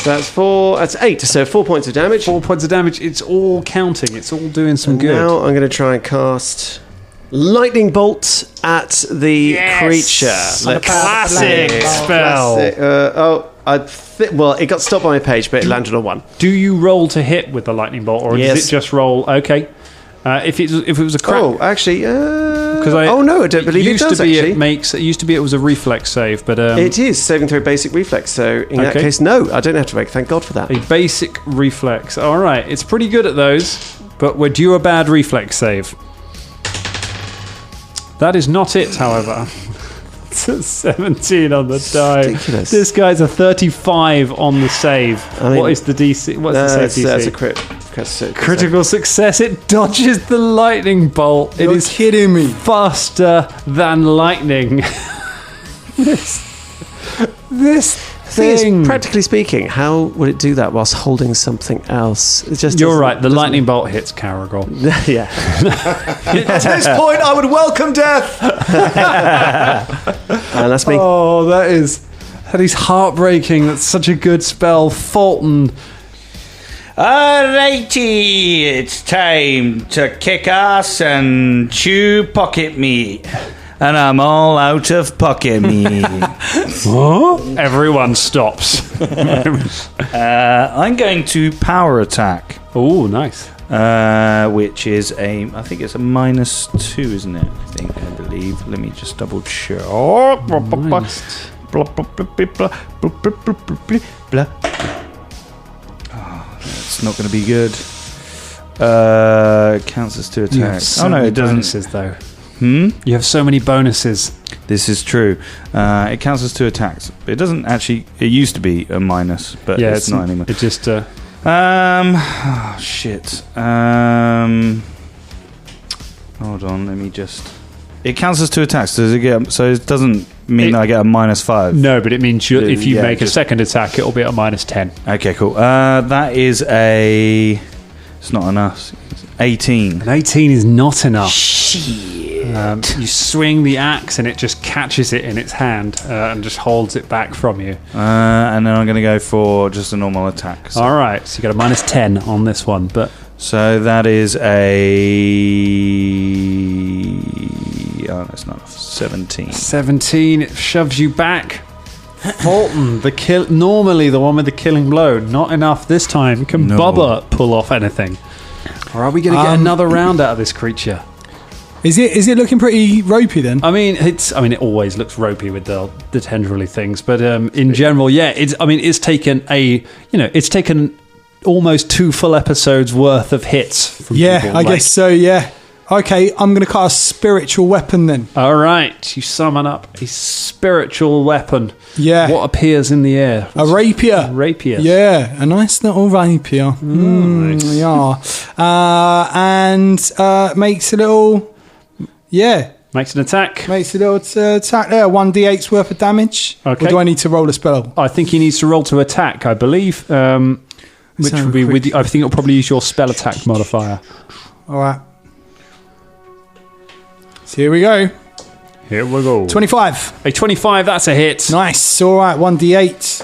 So that's 4. That's 8. So 4 points of damage. 4 points of damage. It's all counting. It's all doing some And good. now I'm going to try and cast lightning bolt at the creature. Classic spell. Well, it got stopped by my page, but it landed on 1. Do you roll to hit with the lightning bolt, or Yes. does it just roll? Okay. If it was a crack, Oh, actually, because oh no, I don't believe it does. Actually, It used to be it was a reflex save, but it is saving throw basic reflex. So in that Okay. case, no, I don't have to make. Thank God for that. a basic reflex. All right, it's pretty good at those, but we're due a bad reflex save. That is not it, however. It's a 17 on the die. ridiculous. This guy's a 35 on the save. I mean, what is the DC? What's the save DC? That's a crit. Critical success. It dodges the lightning bolt. You're it is kidding me. faster than lightning. this Thing thing. is, practically speaking, how would it do that whilst holding something else? It just You're doesn't- right. The lightning bolt hits Caragor. yeah. At this point, I would welcome death. And that's me. Oh, that is heartbreaking. That's such a good spell, Fulton. Alrighty, it's time to kick ass and chew pocket meat. And I'm all out of pocket meat. Everyone stops. I'm going to power attack, Oh, nice. which is I think it's a -2, isn't it? I believe. Let me just double check. It's not going to be good. Counts as 2 You have attacks. so many bonuses, though. Hmm? You have so many bonuses. This is true. It counts as 2 attacks. It doesn't actually. It used to be a minus, but Yeah, it's not anymore. It just. Shit. Hold on. Let me just. It counts as 2 attacks. Does it get? So it doesn't mean I get a -5. No, but it means if you make a second attack, it'll be at a -10. Okay, cool. That is a. It's not enough. 18. An 18 is not enough. You swing the axe and it just catches it in its hand and just holds it back from you. And then I'm going to go for just a normal attack. So. All right, so you got a -10 on this one, but so that is a. Oh, that's not enough. 17. 17. It shoves you back. Fulton, normally the one with the killing blow, not enough this time. Can Bubba pull off anything? Or are we going to get another round out of this creature? Is it looking pretty ropey then? I mean, it always looks ropey with the tendrily things, but in general, yeah. It's taken almost 2 full episodes worth of hits. From people. I guess so. Yeah. Okay, I'm going to cast spiritual weapon then. All right, you summon up a spiritual weapon. Yeah. What appears in the air? A rapier. Rapier. Yeah, a nice little rapier. Nice. Yeah. And makes a little. Yeah. Makes an attack. Makes a little attack there. 1d8's worth of damage. Okay. Or do I need to roll a spell? I think he needs to roll to attack, I believe. Which would be with I think it'll probably use your spell attack modifier. All right. So here we go. 25. A 25, that's a hit. Nice. All right. 1d8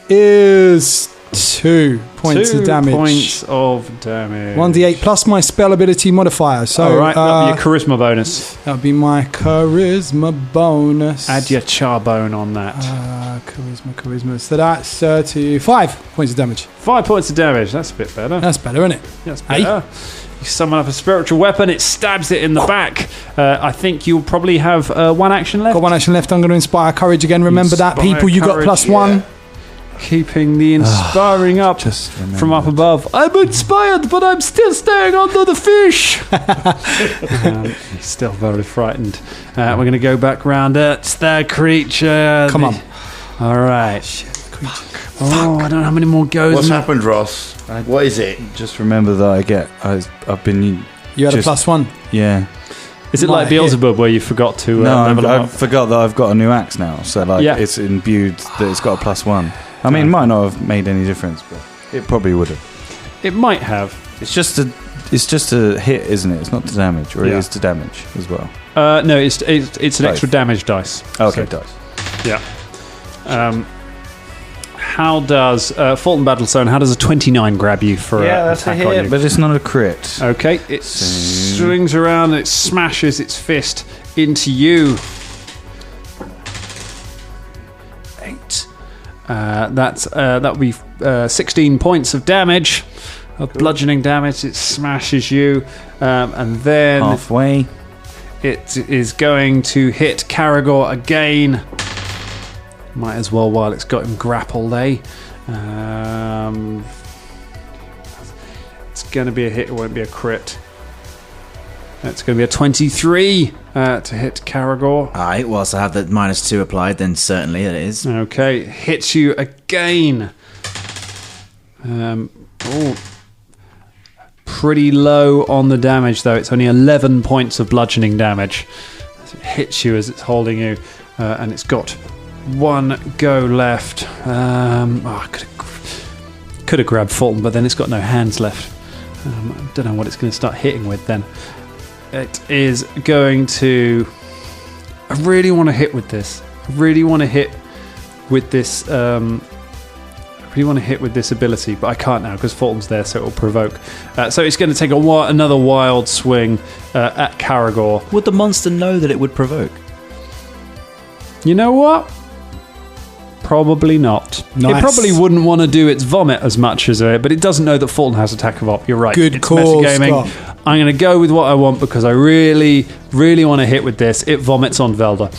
is 2 points of damage. 2 points of damage. 1d8 plus my spell ability modifier. So, all right, that'll be your charisma bonus. That'll be my charisma bonus. Add your charbone on that. Charisma. So that's 5 points of damage. 5 points of damage. That's a bit better. That's better, isn't it? That's better. You summon up a spiritual weapon. It stabs it in the back. I think you'll probably have 1 action left. Got 1 action left. I'm going to inspire courage again. Remember that, people. You got +1. Keeping the inspiring up from up above. I'm inspired, but I'm still staying under the fish. He's still very frightened. We're going to go back round. It's the creature. Come on. All right. Oh, I don't know how many more goes. What's happened, Ross? What is it? Just remember that I've been. You had a +1. Yeah. Is it like Beelzebub where you forgot to? I forgot that I've got a new axe now, so it's imbued that it's got a +1. I mean, it might not have made any difference, but it probably would have. It might have. It's just a hit, isn't it? It's not to damage, or it is to damage as well. No, it's an extra damage dice. Okay, dice. Yeah. How does Fulton Battlestone? How does a 29 grab you for that's attack a hit, on you? but it's not a crit. Okay, it swings around and it smashes its fist into you. 8. That'll be 16 points of damage, of bludgeoning damage. It smashes you, and then halfway. It is going to hit Caragor again. Might as well while it's got him grappled, eh? It's going to be a hit, it won't be a crit. That's going to be a 23 to hit Caragor. Alright, whilst I have the -2 applied, then certainly it is. Okay, hits you again. Pretty low on the damage, though. It's only 11 points of bludgeoning damage. It hits you as it's holding you, and it's got 1 go left. I could have grabbed Fulton, but then it's got no hands left. I don't know what it's going to start hitting with then. It is going to... I really want to hit with this. I really want to hit with this... ability, but I can't now because Fulton's there, so it will provoke. So it's going to take another wild swing at Caragor. Would the monster know that it would provoke? You know what? Probably not. Nice. It probably wouldn't want to do its vomit as much as it, but it doesn't know that Fulton has attack of op. You're right. Good it's call, metagaming. Scott. I'm going to go with what I want because I really, really want to hit with this. It vomits on Velda.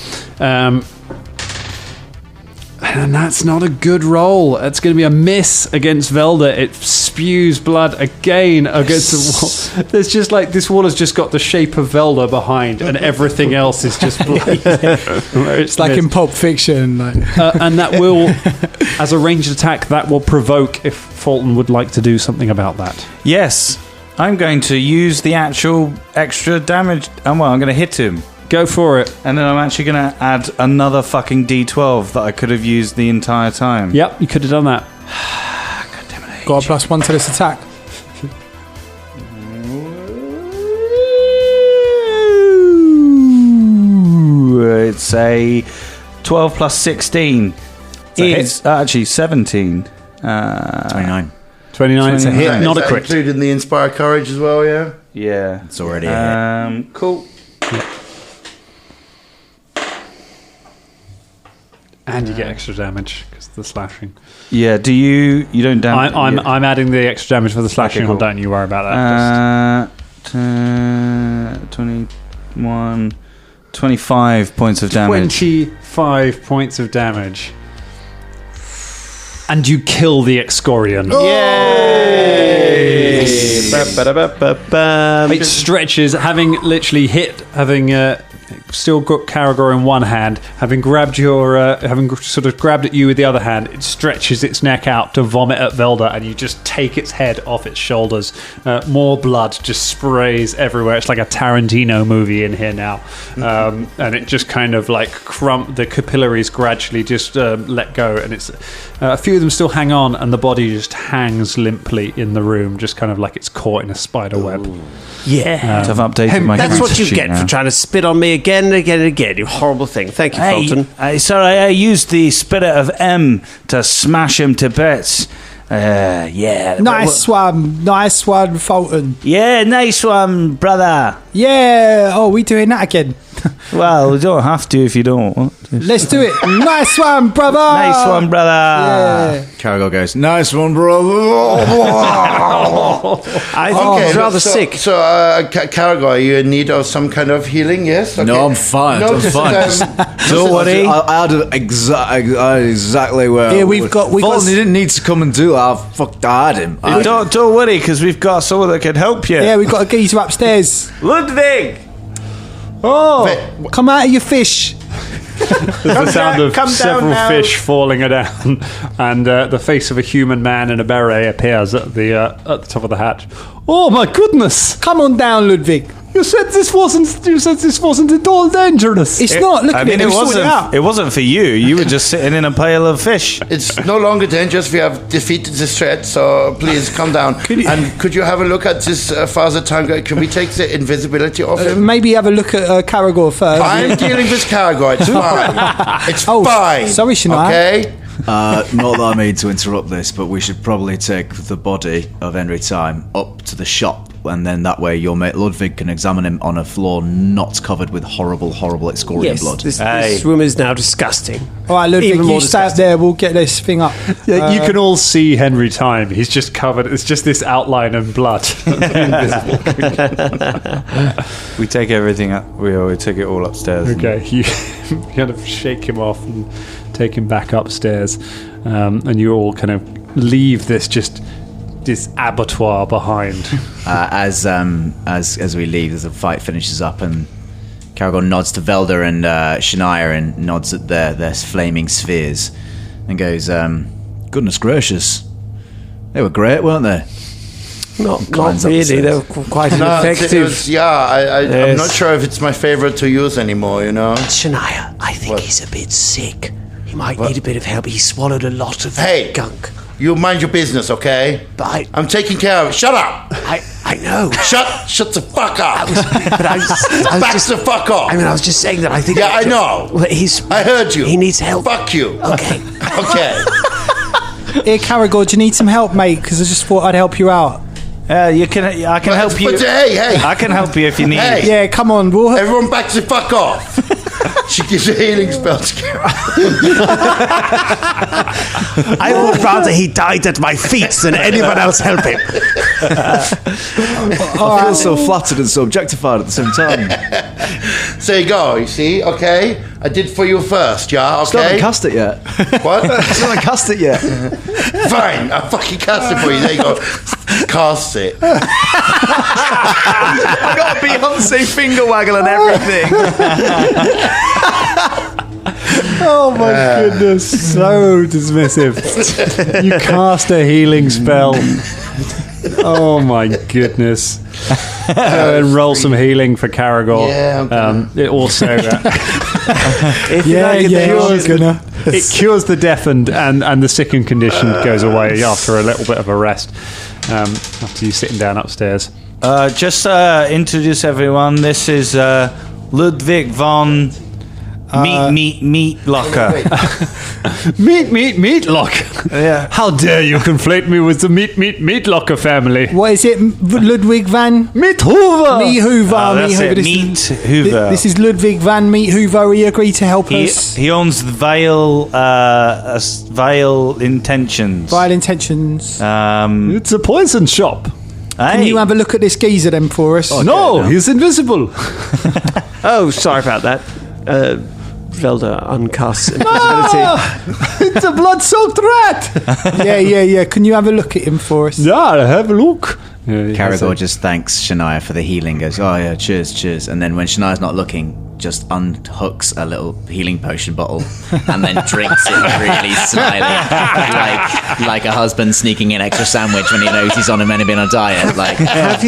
And that's not a good roll. It's going to be a miss against Velda. It spews blood again against the wall. There's just like this wall has just got the shape of Velda behind, and everything else is just blood. It's like in Pulp Fiction. And that will, as a ranged attack, that will provoke if Fulton would like to do something about that. Yes, I'm going to use the actual extra damage. I'm going to hit him Go for it. And then I'm actually going to add another fucking D12 that I could have used the entire time. Yep, you could have done that. God damn it. Got a +1 to this attack. It's a 12 plus 16. It's actually 17. 29. 29, it's a hit, Is not a that crit. included in the Inspire Courage as well, yeah? Yeah. It's already a hit. Cool. And you get extra damage because of the slashing. Yeah, you don't damage... I'm adding the extra damage for the slashing Okay, cool. on, don't you worry about that. 21... 25 points of damage. 25 points of damage. And you kill the Excorion. Yay! It stretches, having literally having still got Caragor in one hand, having grabbed having sort of grabbed at you with the other hand, it stretches its neck out to vomit at Velda, and you just take its head off its shoulders. More blood just sprays everywhere. It's like a Tarantino movie in here now, and it just kind of like the capillaries gradually just let go, and it's a few of them still hang on, and the body just hangs limply in the room, just kind of like it's caught in a spider web. Yeah. I've updated my That's what you sheet get now. for trying to spit on me again and again and again, you horrible thing. Thank you, Fulton. Sorry, I used the spirit of M to smash him to bits. Yeah. Nice one, Fulton. Yeah, nice one, brother. Yeah. Oh, we doing that again. Well, you don't have to if you don't want to. Let's do it. Nice one, brother. Nice one, brother. Yeah. Caragor goes, nice one, brother. I think he's rather sick. So, Caragor, are you in need of some kind of healing? Yes? Okay. No, I'm fine. Notice Don't worry. I had exactly where. Yeah, we got. Fulton, he didn't need to come and do that. I had him. Don't worry, because we've got someone that can help you. Yeah, we got a geezer upstairs. Ludwig! Oh, come out of your fish. There's the sound of several fish falling down, and the face of a human man in a beret appears at the top of the hatch. Oh my goodness! Come on down, Ludwig. You said this wasn't at all dangerous. It's not. Look at it. it We sorted it out. wasn't for you. You were just sitting in a pile of fish. It's no longer dangerous. We have defeated the threat, so please calm down. Could you have a look at this Father Tango? Can we take the invisibility off him? Maybe have a look at Caragor first. I'm dealing with Caragor. It's fine. It's fine. Sorry, Shania. Okay? Not that I mean to interrupt this, but we should probably take the body of Henry Time up to the shop, and then that way your mate Ludwig can examine him on a floor not covered with horrible Excorion Yes, blood. this room is now disgusting. All right, Ludwig, Even you more stay up disgusting. there. We'll get this thing up. Yeah, you can all see Henry Time. He's just covered. It's just this outline of blood. We take everything up. We take it all upstairs. Okay, you kind of shake him off and take him back upstairs, and you all kind of leave this abattoir behind. As we leave, as the fight finishes up, and Caragor nods to Velda and Shania and nods at their flaming spheres and goes, goodness gracious, they were great, weren't they? Not Climbs up the really. They were stairs. quite No, ineffective. I'm not sure if it's my favorite to use anymore, you know? Shania, I think he's a bit sick. He might need a bit of help. He swallowed a lot of gunk. You mind your business, okay? But I'm taking care of it. Shut up! I know. Shut the fuck up! I was the fuck off! I was just saying that I think... Yeah, I know. Well, I heard you. He needs help. Fuck you. Okay. Okay. Here, Caragor, do you need some help, mate? Because I just thought I'd help you out. I can help you. But hey. I can help you if you need. Hey. Yeah, come on. Everyone back the fuck off. She gives a healing spell to Caragor. I would rather he died at my feet than anyone else help him. I feel so flattered and so objectified at the same time. So you go, you see, okay? I did for you first, yeah, Still haven't okay? cast it yet. What? Still haven't cast it yet. Fine, I fucking cast it for you. There you go. Cast it. I got a Beyonce finger waggle and everything. Oh my goodness, so dismissive. You cast a healing spell. Oh my goodness. And roll some healing for Caragor. Yeah, it also it cures the deafened and the sickened condition goes away after a little bit of a rest. After you sitting down upstairs. Just introduce everyone. This is Ludwig von Meat Locker. Meat Locker. Yeah. How dare you conflate me with the Meat Locker family? What is it? Ludwig van Meat Hoover. Meat Hoover. That's it. Meat Hoover. This is Ludwig van Meat Hoover. He agreed to help us. He owns the vile intentions. Vile intentions. It's a poison shop. Can you have a look at this geezer then for us? No, he's invisible. Oh, sorry about that. Velda uncasts invisibility. It's a blood-soaked rat. Yeah. Can you have a look at him for us? Yeah, have a look. Caragor just thanks Shania for the healing, goes, oh yeah, cheers. And then when Shania's not looking, just unhooks a little healing potion bottle and then drinks it really slyly. like a husband sneaking in extra sandwich when he knows he's on meant to be on a diet. Like, have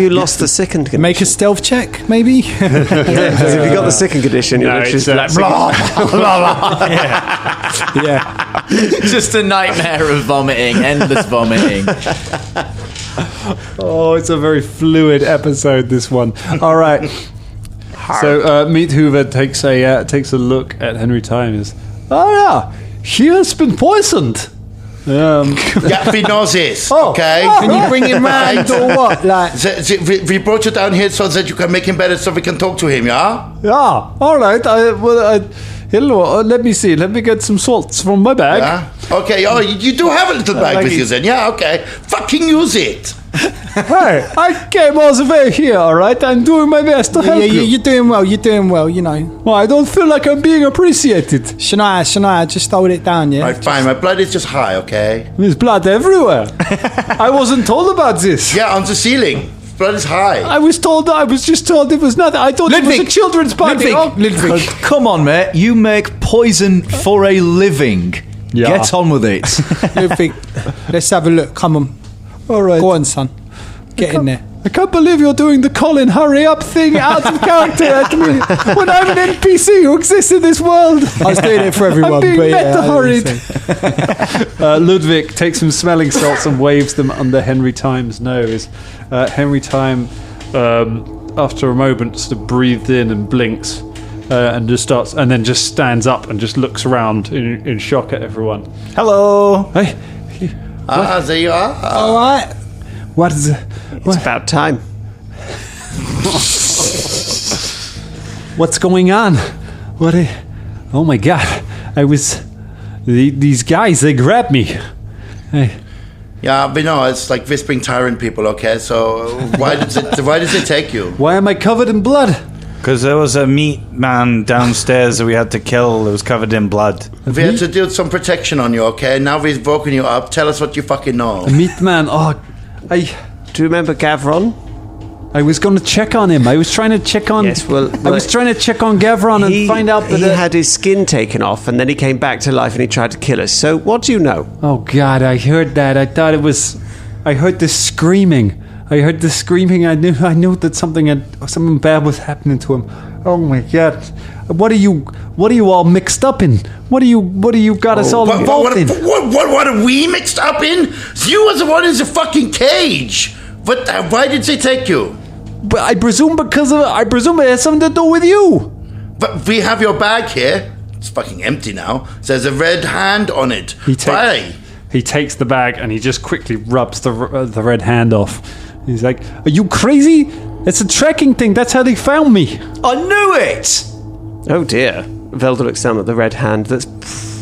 you lost the sickened condition? Make a stealth check, maybe? Because if you got the sickened condition, No, you're just it's, like, blah, blah, blah. Yeah. just a nightmare of vomiting, endless vomiting. Oh, it's a very fluid episode, this one. All right. So Meat Hoover takes a look at Henry Times. Oh yeah, he has been poisoned. Yeah, we know this. Oh, okay. Can you bring him round or what? Like, We brought you down here so that you can make him better, so we can talk to him. Yeah. Yeah. All right. Hello. Let me see. Let me get some salts from my bag. Yeah. Okay. Oh, you do have a little bag with you then. Yeah. Okay. Fucking use it. Hey, I came all the way here. All right. I'm doing my best to help you. You're doing well. You're doing well. You know. Well, I don't feel like I'm being appreciated. Shania, just hold it down. Yeah. Right. Fine. My blood is just high. Okay. There's blood everywhere. I wasn't told about this. Yeah, on the ceiling. Blood is high. I was just told it was nothing. I thought it was a children's party. Ludwig. Come on, mate. You make poison for a living. Yeah. Get on with it. Ludwig, let's have a look. Come on. All right. Go on, son. Get in there. I can't believe you're doing the Colin hurry up thing out of character at me when I'm an NPC who exists in this world. I was doing it for everyone. I'm being but meta-hurried. Ludwig takes some smelling salts and waves them under Henry Time's nose. Henry Time, after a moment, sort of breathed in and blinks, and then just stands up and just looks around in shock at everyone. Hello. Hey, There you are. All right. what is it? It's about time. What's going on? Oh my god! These guys. They grabbed me. Hey. Yeah, we know it's like whispering tyrant people. Okay, so why does it take you? Why am I covered in blood? Because there was a meat man downstairs that we had to kill that was covered in blood. We had to do some protection on you. Okay, now we've broken you up. Tell us what you fucking know. Meat man. Oh, Do you remember Gavron? I was going to check on him. I was trying to check on. Yes, well, I was trying to check on Gavron and find out that he had his skin taken off, and then he came back to life and he tried to kill us. So, what do you know? Oh God! I heard that. I thought it was. I heard this screaming. I knew that something bad was happening to him. Oh my God! What are you all mixed up in? What do you got us all involved in? What are we mixed up in? You was the one in the fucking cage. Why did they take you? But I presume it has something to do with you. But we have your bag here. It's fucking empty now. There's a red hand on it. Why? He takes the bag and he just quickly rubs the red hand off. He's like, "Are you crazy? It's a tracking thing. That's how they found me." I knew it! Oh dear. Velda looks down at the red hand that's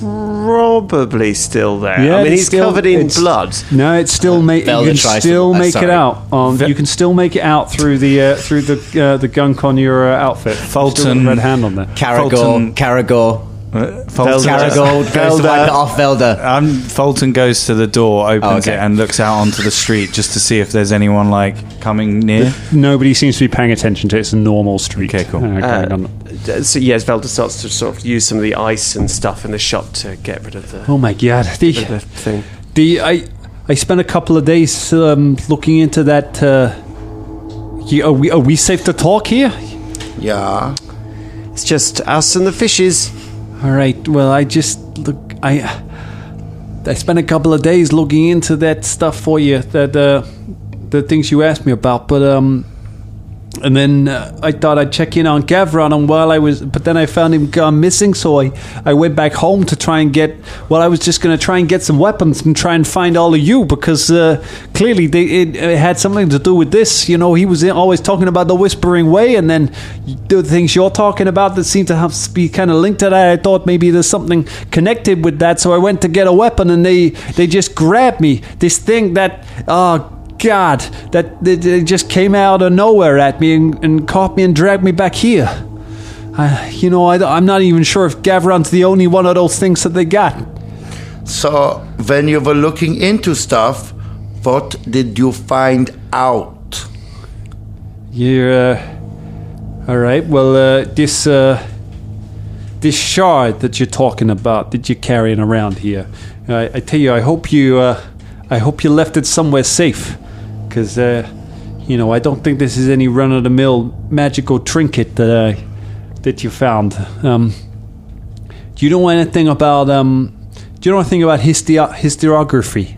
probably still there. Yeah, I mean, it's he's still- covered in it's- blood. No, it's still you Velda can tries still to- make it sorry. out. You can still make it out through the gunk on your outfit. Fulton. Still got the red hand on there. Caragor. Fulton, Caragor goes to wipe it off Velda. Fulton goes to the door, opens okay. it, and looks out onto the street just to see if there's anyone coming near. Nobody seems to be paying attention to it. It's a normal street. Okay, cool. Going on. So yes, Velda starts to sort of use some of the ice and stuff in the shop to get rid of the, Oh my God! the thing. I I spent a couple of days looking into that. Are we safe to talk here? Yeah. It's just us and the fishes. All right. Well, I spent a couple of days looking into that stuff for you, the things you asked me about, but and then I thought I'd check in on Gavron, and but then I found him gone missing, so I went back home to try and I was just going to try and get some weapons and try and find all of you, because clearly it had something to do with this. You know, he was always talking about the Whispering Way, and then the things you're talking about that seem to be kind of linked to that. I thought maybe there's something connected with that, so I went to get a weapon, and they just grabbed me. This thing that... God, that they just came out of nowhere at me and caught me and dragged me back here. I'm not even sure if Gavron's the only one of those things that they got. So, when you were looking into stuff, what did you find out? All right. Well, this shard that you're talking about, that you're carrying around here, I tell you, I hope you left it somewhere safe. Because, I don't think this is any run-of-the-mill magical trinket that you found. Do you know anything about historiography?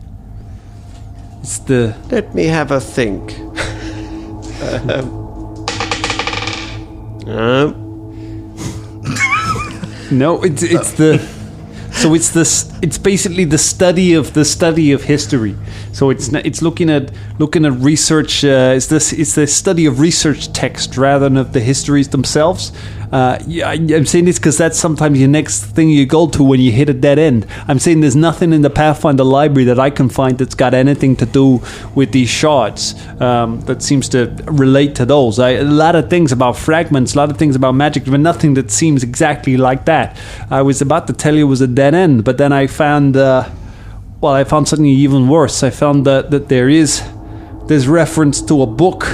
It's the... Let me have a think. No, it's the... So it's basically the study of history. So it's looking at research. It's the study of research text rather than of the histories themselves. I'm saying this because that's sometimes your next thing you go to when you hit a dead end. I'm saying there's nothing in the Pathfinder library that I can find that's got anything to do with these shards that seems to relate to those. A lot of things about fragments, a lot of things about magic, but nothing that seems exactly like that. I was about to tell you it was a dead end, but then I found something even worse. I found that there's reference to a book.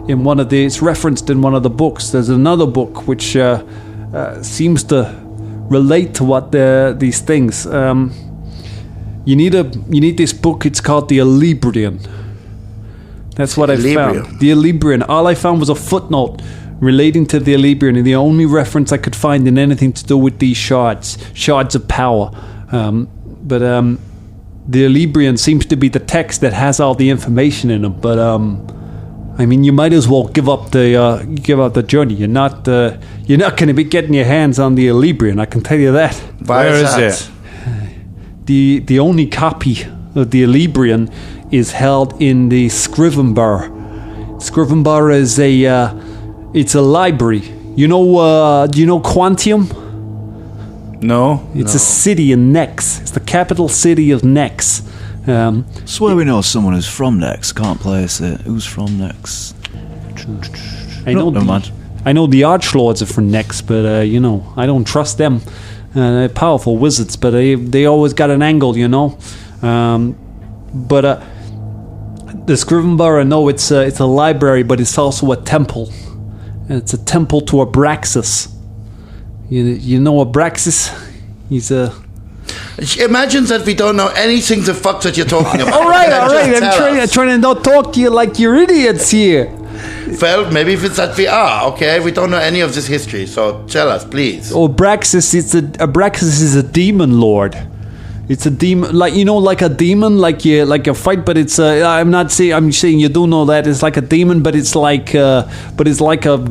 It's referenced in one of the books. There's another book which seems to relate to what these things. You need this book. It's called the Elibrian. That's what I found. The Elibrian. All I found was a footnote relating to the Elibrian, and the only reference I could find in anything to do with these shards of power. But the Elibrian seems to be the text that has all the information in them. But I mean, you might as well give up the journey. You're not going to be getting your hands on the Elibrian. I can tell you that. Where is it? The only copy of the Elibrian is held in the Scrivenbar. Scrivenbar is it's a library. Do you know Quantium? No. It's a city in Nex. It's the capital city of Nex. Swear we know someone who's from Nex. Can't place it. Who's from Nex? I know the Archlords are from Nex, but I don't trust them. They're powerful wizards, but they always got an angle, But the Scrivenbar, I know it's a library, but it's also a temple. It's a temple to Abraxas. You know Abraxas? He's a... Imagine that we don't know anything the fuck that you're talking about. all right. I'm trying to not talk to you like you're idiots here. Well, maybe if it's that we are, okay? We don't know any of this history, so tell us, please. Abraxas is a demon lord. It's a demon, like a demon, like a fight. But it's I'm saying you do know that it's like a demon, but it's like a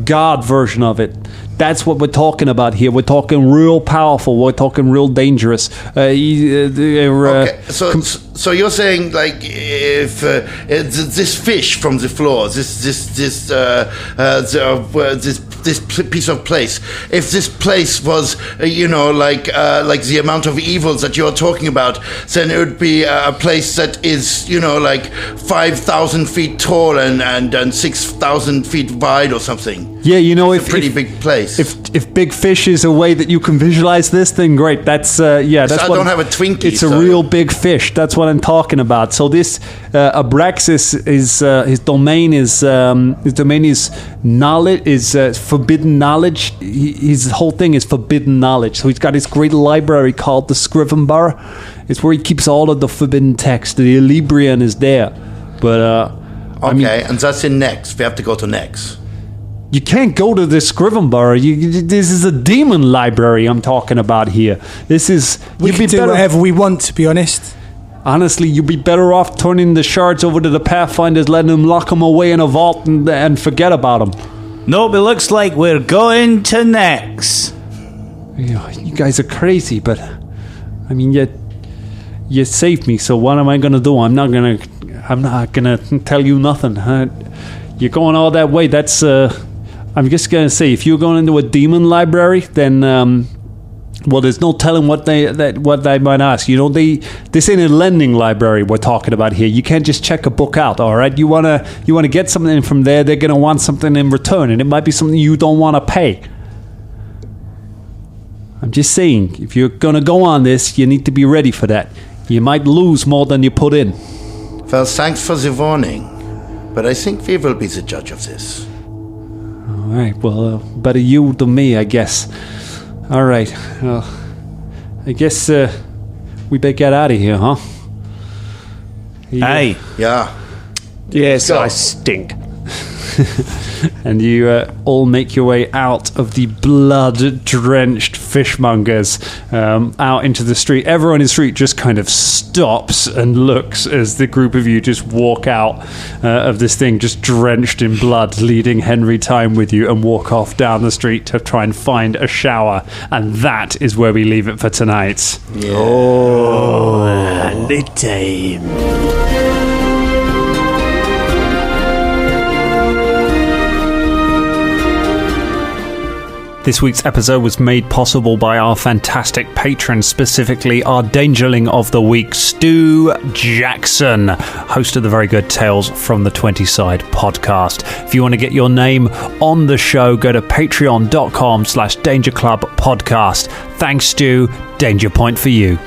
god version of it. That's what we're talking about here. We're talking real powerful. We're talking real dangerous. Okay, so you're saying if this fish from the floor, this piece of place, if this place was, like the amount of evils that you're talking about, then it would be a place that is, 5,000 feet tall and 6,000 feet wide or something. Yeah, it's a pretty big place. if big fish is a way that you can visualize this, then great. That's that's. I don't have a Twinkie. It's a real big fish. That's what I'm talking about. So this Abraxas is his domain is knowledge, is forbidden knowledge. His whole thing is forbidden knowledge. So he's got his great library called the Scrivenbar. It's where he keeps all of the forbidden text. The Elibrian is there, but and that's in Nex. We have to go to Nex. You can't go to the Scrivenbar. This is a demon library I'm talking about here. This is... We can do whatever we want, to be honest. Honestly, you'd be better off turning the shards over to the Pathfinders, letting them lock them away in a vault and forget about them. Nope, it looks like we're going to Nex. You guys are crazy, but... I mean, you saved me, so what am I going to do? I'm not going to tell you nothing. You're going all that way, that's... I'm just going to say, if you're going into a demon library, then, well, there's no telling what they might ask. You know, this ain't a lending library we're talking about here. You can't just check a book out, all right? You want to get something from there, they're going to want something in return, and it might be something you don't want to pay. I'm just saying, if you're going to go on this, you need to be ready for that. You might lose more than you put in. Well, thanks for the warning, but I think we will be the judge of this. All right, well, better you than me, I guess. All right, well, I guess we better get out of here, huh? Hey. Yeah. Yes, I stink. And you all make your way out of the blood-drenched fishmongers out into the street. Everyone in the street just kind of stops and looks as the group of you just walk out of this thing just drenched in blood, leading Henry Time with you, and walk off down the street to try and find a shower. And that is where we leave it for tonight. Yeah. Oh, Henry Time. This week's episode was made possible by our fantastic patrons, specifically our Dangerling of the Week, Stu Jackson, host of the very good Tales from the 20 Side podcast. If you want to get your name on the show, go to patreon.com/Danger Club Podcast. Thanks, Stu. Danger point for you.